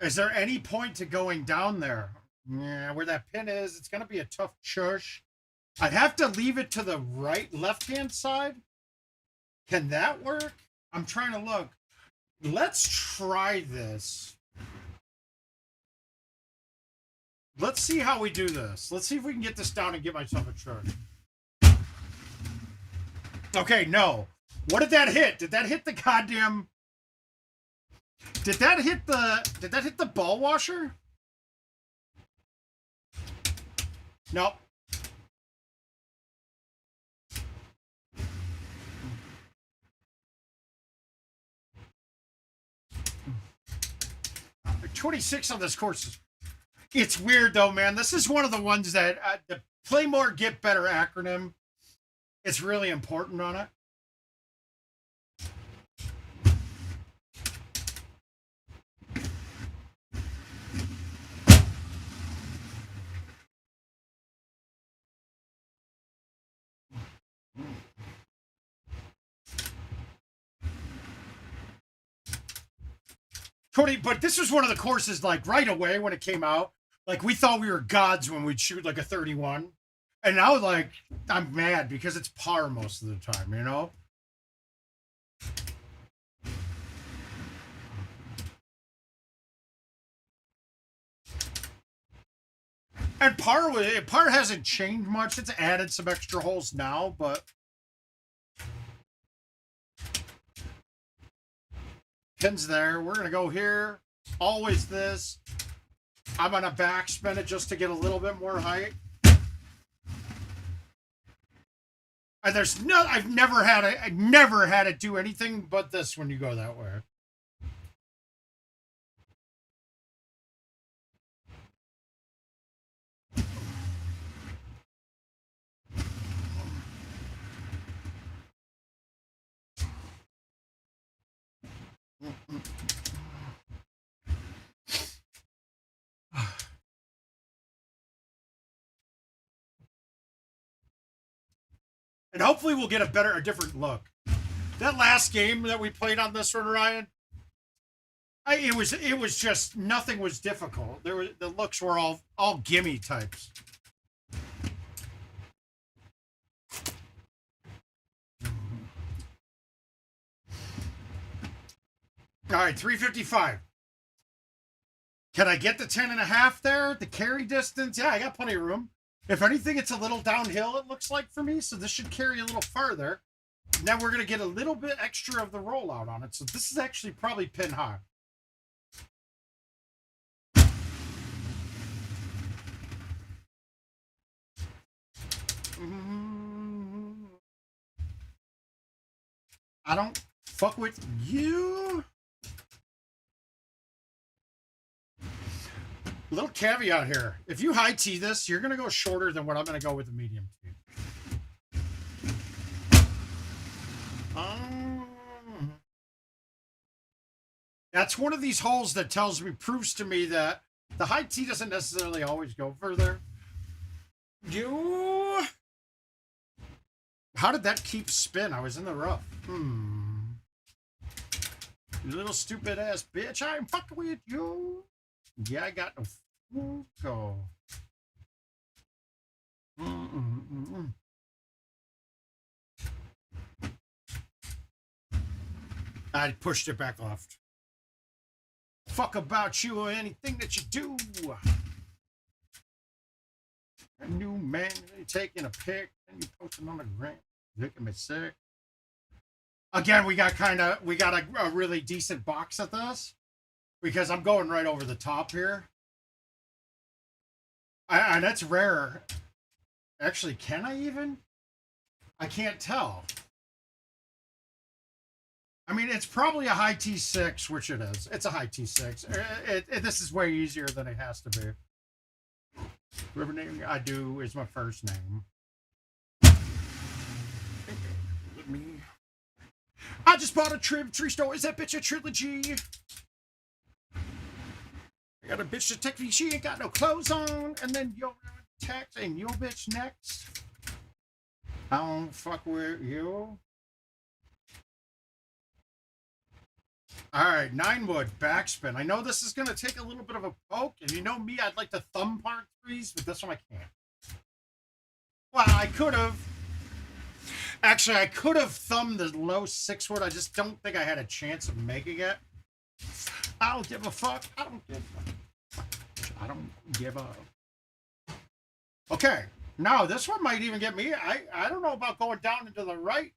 Is there any point to going down there? Yeah, where that pin is, it's going to be a tough chush. I'd have to leave it to the left-hand side. Can that work? I'm trying to look. Let's try this. Let's see how we do this. Let's see if we can get this down and get myself a charge. Okay, no. What did that hit? Did that hit the goddamn... Did that hit the ball washer? Nope. The 26 on this course. It's weird though, man. This is one of the ones that the Play More, Get Better acronym. It's really important on it. Cody, but this was one of the courses, like, right away when it came out. Like, we thought we were gods when we'd shoot, like, a 31. And now, like, I'm mad because it's par most of the time, you know? And par hasn't changed much. It's added some extra holes now, but... Pins there. We're going to go here. Always this. I'm going to backspin it just to get a little bit more height. And I've never had it do anything but this when you go that way. And hopefully we'll get a different look. That last game that we played on this one, Ryan, it was just nothing was difficult. The looks were all gimme types. All right, 355. Can I get the 10.5 there? The carry distance? Yeah, I got plenty of room. If anything, it's a little downhill, it looks like for me, so this should carry a little farther. Now we're going to get a little bit extra of the rollout on it, so this is actually probably pin high. I don't fuck with you. Little caveat here. If you high tee this, you're going to go shorter than what I'm going to go with the medium tee. That's one of these holes that proves to me that the high tee doesn't necessarily always go further. How did that keep spin? I was in the rough. You little stupid ass bitch. I am fucking with you. Yeah, I got no go. I pushed it back left. Fuck about you or anything that you do. A new man taking a pic and you posting on the gram, making me sick. Again, we got a really decent box at this because I'm going right over the top here. And that's rare. Actually, can I even? I can't tell. I mean, it's probably a high T6, which it is. It's a high T6. This is way easier than it has to be. Whatever name I do is my first name. I just bought a tree store. Is that bitch a trilogy? I got a bitch to text me. She ain't got no clothes on. And then yo text and yo bitch next. I don't fuck with you. All right, 9-wood backspin. I know this is going to take a little bit of a poke, and you know me, I'd like to thumb part threes, but this one I can't. Well, I could have. Actually, I could have thumbed the low 6-wood. I just don't think I had a chance of making it. I don't give a fuck. I don't give a. Okay, now this one might even get me. I don't know about going down into the right,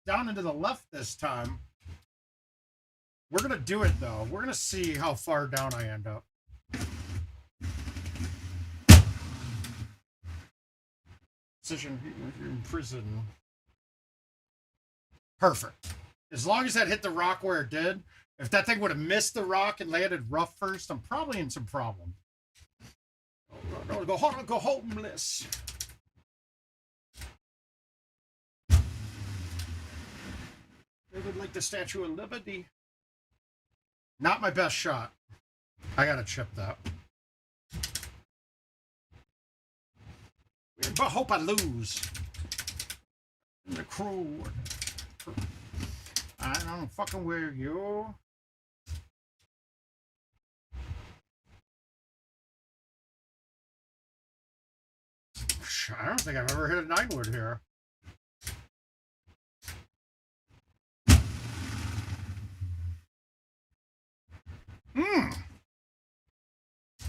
down into the left this time. We're going to do it, though. We're going to see how far down I end up. Position in prison. Perfect. As long as that hit the rock where it did. If that thing would have missed the rock and landed rough first, I'm probably in some problem. No, go homeless. They would like the Statue of Liberty. Not my best shot. I gotta chip that. But hope I lose. The crew. I don't fucking wear you. I don't think I've ever hit a 9-wood here.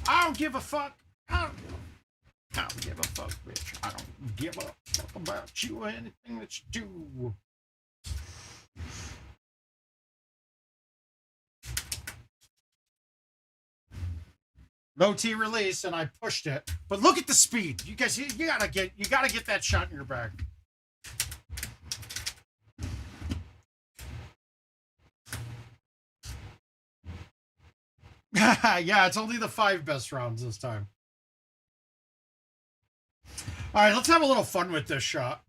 I don't give a fuck. I don't give a fuck, bitch. I don't give a fuck about you or anything that you do. Low T release, and I pushed it. But look at the speed. You guys, you gotta get that shot in your back. Yeah, it's only the 5 best rounds this time. All right, let's have a little fun with this shot.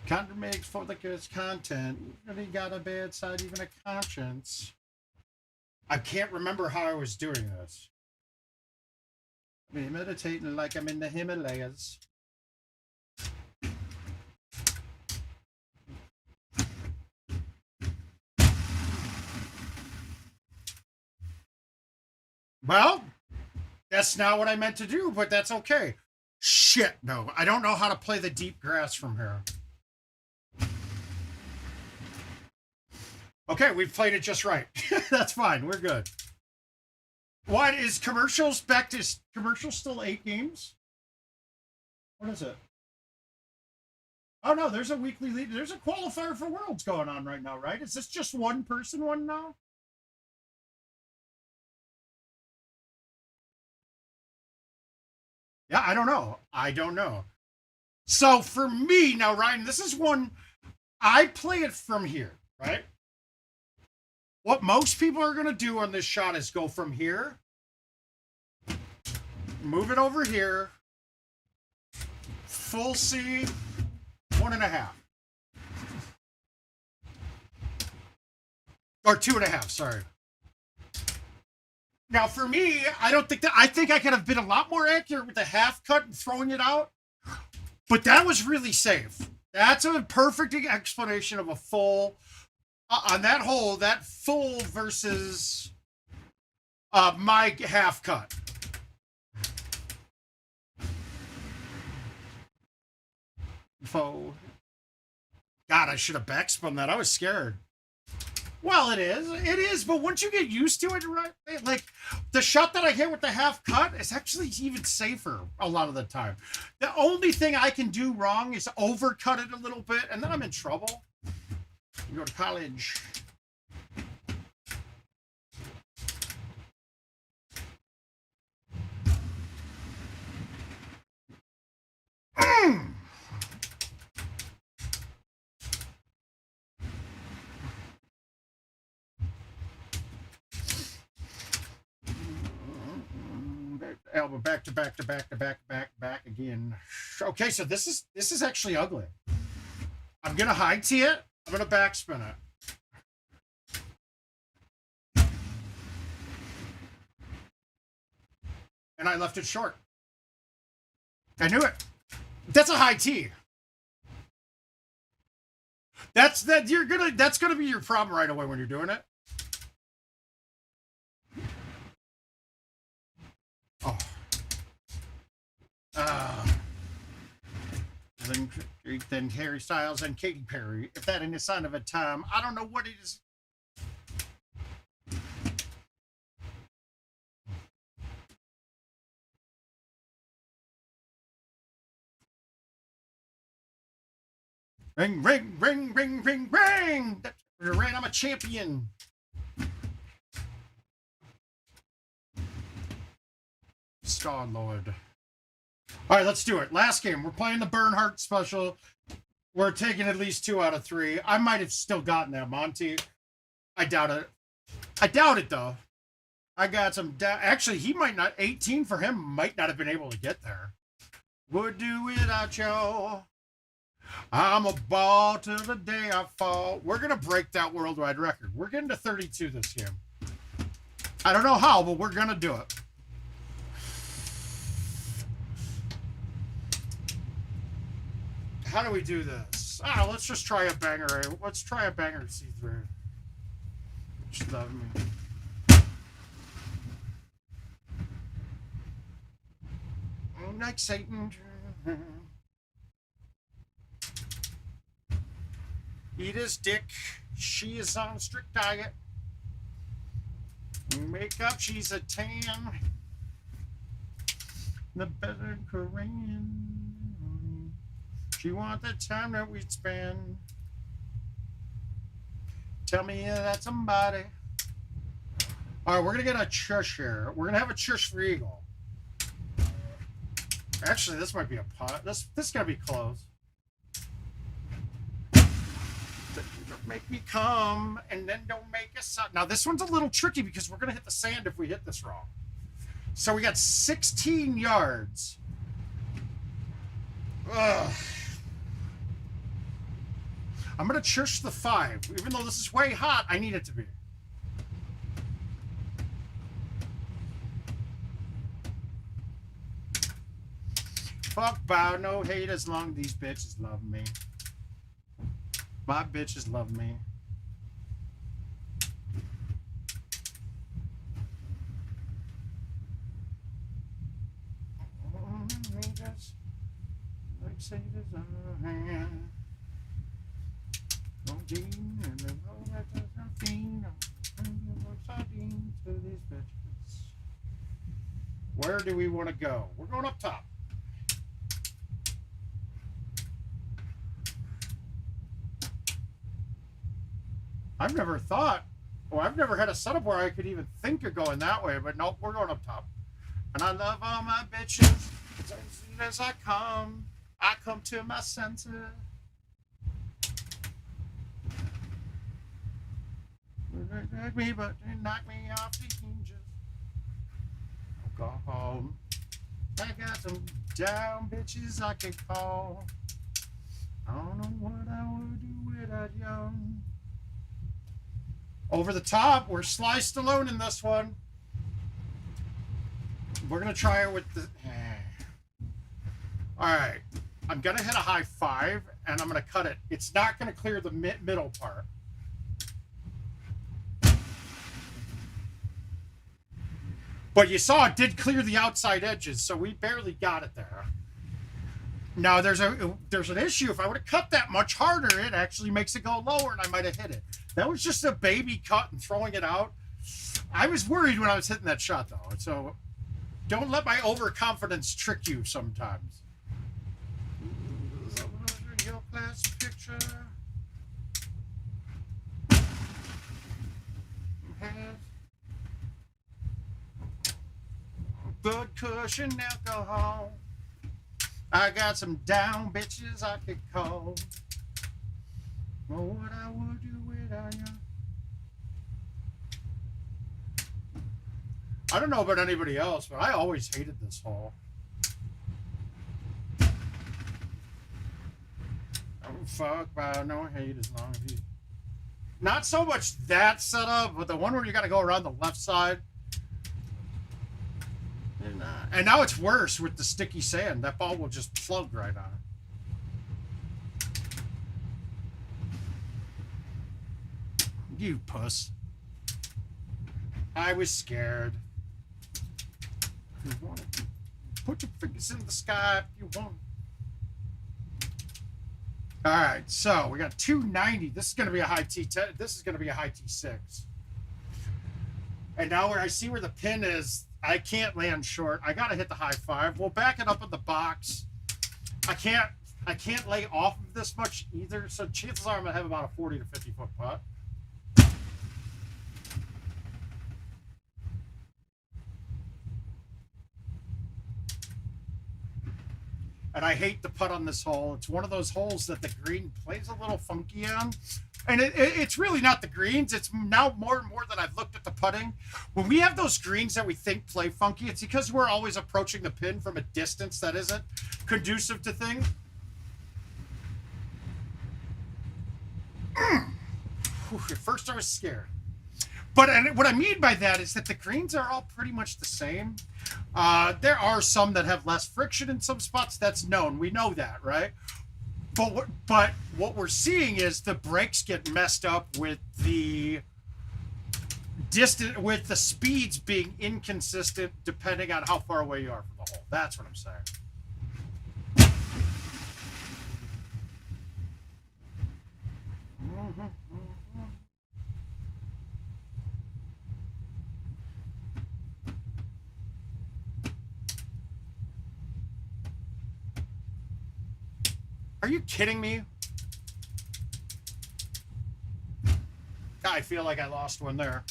Content makes for the good content. Really got a bad side, even a conscience. I can't remember how I was doing this. I'm meditating like I'm in the Himalayas. Well, that's not what I meant to do, but that's okay. Shit, no. I don't know how to play the deep grass from here. Okay, we've played it just right. That's fine. We're good. What is commercials back to commercials still 8 games? What is it? Oh no, there's a weekly lead. There's a qualifier for Worlds going on right now, right? Is this just one person one now? Yeah, I don't know. I don't know. So for me, now, Ryan, this is one, I play it from here, right? What most people are going to do on this shot is go from here, move it over here, full C, 1.5. Or 2.5, sorry. Now, for me, I don't think that, I think I could have been a lot more accurate with the half cut and throwing it out, but that was really safe. That's a perfect explanation of a full, on that hole, that full versus my half cut. God, I should have backspun that. I was scared. Well, it is, but once you get used to it, right? Like the shot that I hit with the half cut is actually even safer a lot of the time. The only thing I can do wrong is overcut it a little bit, and then I'm in trouble. You go to college. Elbow back to back to back to back back again. Okay, so this is actually ugly. I'm gonna high tee it. I'm gonna backspin it. And I left it short. I knew it. That's a high tee. That's gonna be your problem right away when you're doing it. Oh. Then Harry Styles and Katy Perry. If that ain't a sign of a time, I don't know what it is. Ring, ring, ring, ring, ring, ring. That's right, I'm a champion. Star-Lord. All right, let's do it. Last game. We're playing the Bernhardt special. We're taking at least 2 out of 3. I might have still gotten that, Monty. I doubt it. I doubt it, though. I got some... Actually, he might not... 18 for him might not have been able to get there. Would do without you. I'm a ball till the day I fall. We're going to break that worldwide record. We're getting to 32 this game. I don't know how, but we're going to do it. How do we do this? Let's just try a banger. Let's try a banger C3. Just love me. Like Satan. Eat his dick. She is on a strict diet. Makeup, she's a 10. The better Korean. She want the time that we spend. Tell me that's somebody. All right, we're gonna get a chush here. We're gonna have a chush for eagle. Actually, this might be a putt. This gotta be close. Don't make me come, and then don't make a sound. Now, this one's a little tricky because we're going to hit the sand if we hit this wrong. So we got 16 yards. Ugh. I'm going to chush the 5. Even though this is way hot, I need it to be. Fuck bow, no hate as long as these bitches love me. My bitches love me. Like sailors on a hand. No Dean and the road that does nothing. I'm sardines to these bitches. Where do we want to go? We're going up top. I've never thought, or I've never had a setup where I could even think of going that way, but nope, we're going up top. And I love all my bitches. As soon as I come to my senses. Knock me, but they knock me off the hinges. I'll go home. I got some down bitches I can call. I don't know what I would do without young. Over the top, we're sliced alone in this one. We're gonna try it with the. All right, I'm gonna hit a high 5, and I'm gonna cut it. It's not gonna clear the middle part. But you saw it did clear the outside edges, so we barely got it there. Now there's an issue. If I would have cut that much harder, it actually makes it go lower, and I might have hit it. That was just a baby cut and throwing it out. I was worried when I was hitting that shot, though. So don't let my overconfidence trick you sometimes. Your class picture. Good cushion alcohol. I got some down bitches I could call. Oh, what I would do without you. I don't know about anybody else, but I always hated this hole. Oh, fuck, but no hate as long as you. Not so much that setup, but the one where you got to go around the left side. And now it's worse with the sticky sand. That ball will just plug right on it. You puss. I was scared. If you want to put your fingers in the sky if you want. All right, so we got 290. This is going to be a high T10. This is going to be a high T6. And now where I see where the pin is, I can't land short. I got to hit the high 5. We'll back it up in the box. I can't lay off of this much either. So chances are I'm going to have about a 40 to 50 foot putt. And I hate the putt on this hole. It's one of those holes that the green plays a little funky on. And it's really not the greens. It's now more and more that I've looked at the putting. When we have those greens that we think play funky, it's because we're always approaching the pin from a distance that isn't conducive to things. At first I was scared. But what I mean by that is that the greens are all pretty much the same. There are some that have less friction in some spots. That's known. We know that, right? But what we're seeing is the breaks get messed up with the with the speeds being inconsistent depending on how far away you are from the hole. That's what I'm saying. Are you kidding me? I feel like I lost one there.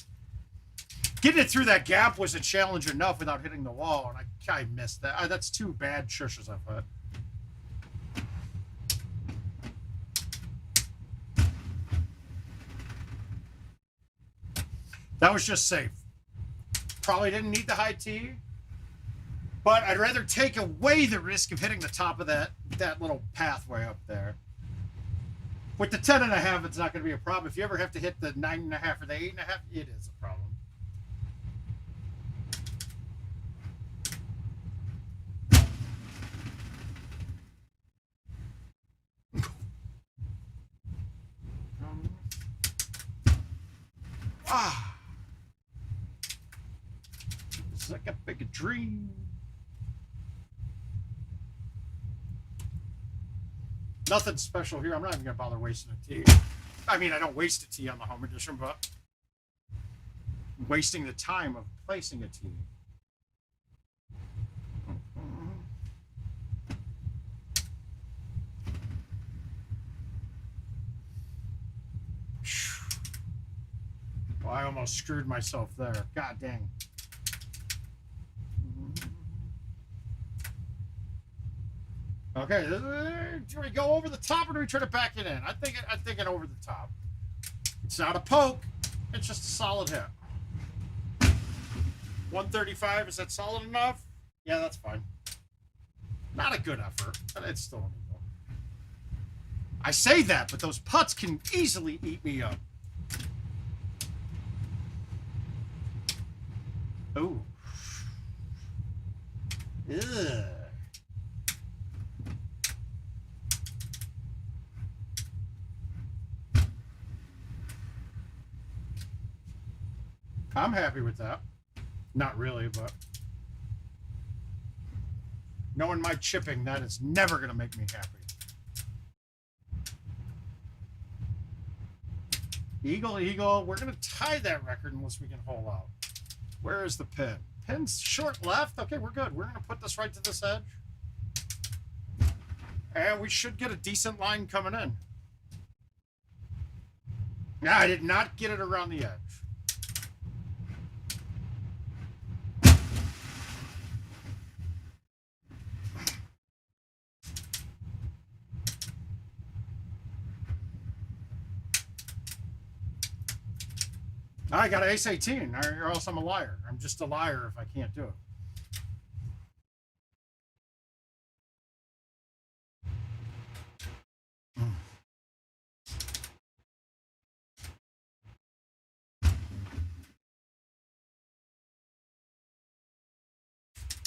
Getting it through that gap was a challenge enough without hitting the wall, and I missed that. That's 2 bad shushes I've hit. That was just safe. Probably didn't need the high tee, but I'd rather take away the risk of hitting the top of that little pathway up there. With the 10.5, it's not going to be a problem. If you ever have to hit the 9.5 or the 8.5, it is a problem. It's like a big dream. Nothing special here. I'm not even going to bother wasting a tee. I mean, I don't waste a tee on the home edition, but wasting the time of placing a tee. Well, I almost screwed myself there. God dang. Okay, do we go over the top or do we try to back it in? I'm thinking over the top. It's not a poke. It's just a solid hit. 135, is that solid enough? Yeah, that's fine. Not a good effort, but it's still an eagle. I say that, but those putts can easily eat me up. Ooh. Ugh. I'm happy with that. Not really, but knowing my chipping, that is never going to make me happy. Eagle, eagle. We're going to tie that record unless we can hole out. Where is the pin? Pin's short left. Okay, we're good. We're going to put this right to this edge. And we should get a decent line coming in. Now, I did not get it around the edge. I got an ace 18, or else I'm a liar. I'm just a liar if I can't do it.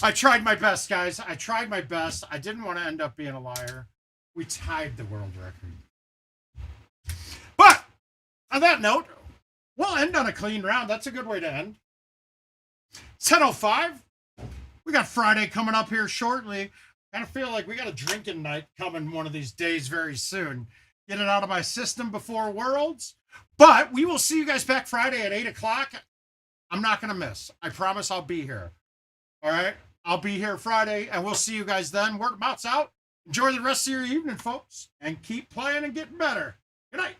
I tried my best, guys. I tried my best. I didn't want to end up being a liar. We tied the world record. But on that note, we'll end on a clean round. That's a good way to end. 10:05. We got Friday coming up here shortly. I kind of feel like we got a drinking night coming one of these days very soon. Get it out of my system before Worlds. But we will see you guys back Friday at 8 o'clock. I'm not going to miss. I promise I'll be here. All right? I'll be here Friday, and we'll see you guys then. Word of mouth's out. Enjoy the rest of your evening, folks, and keep playing and getting better. Good night.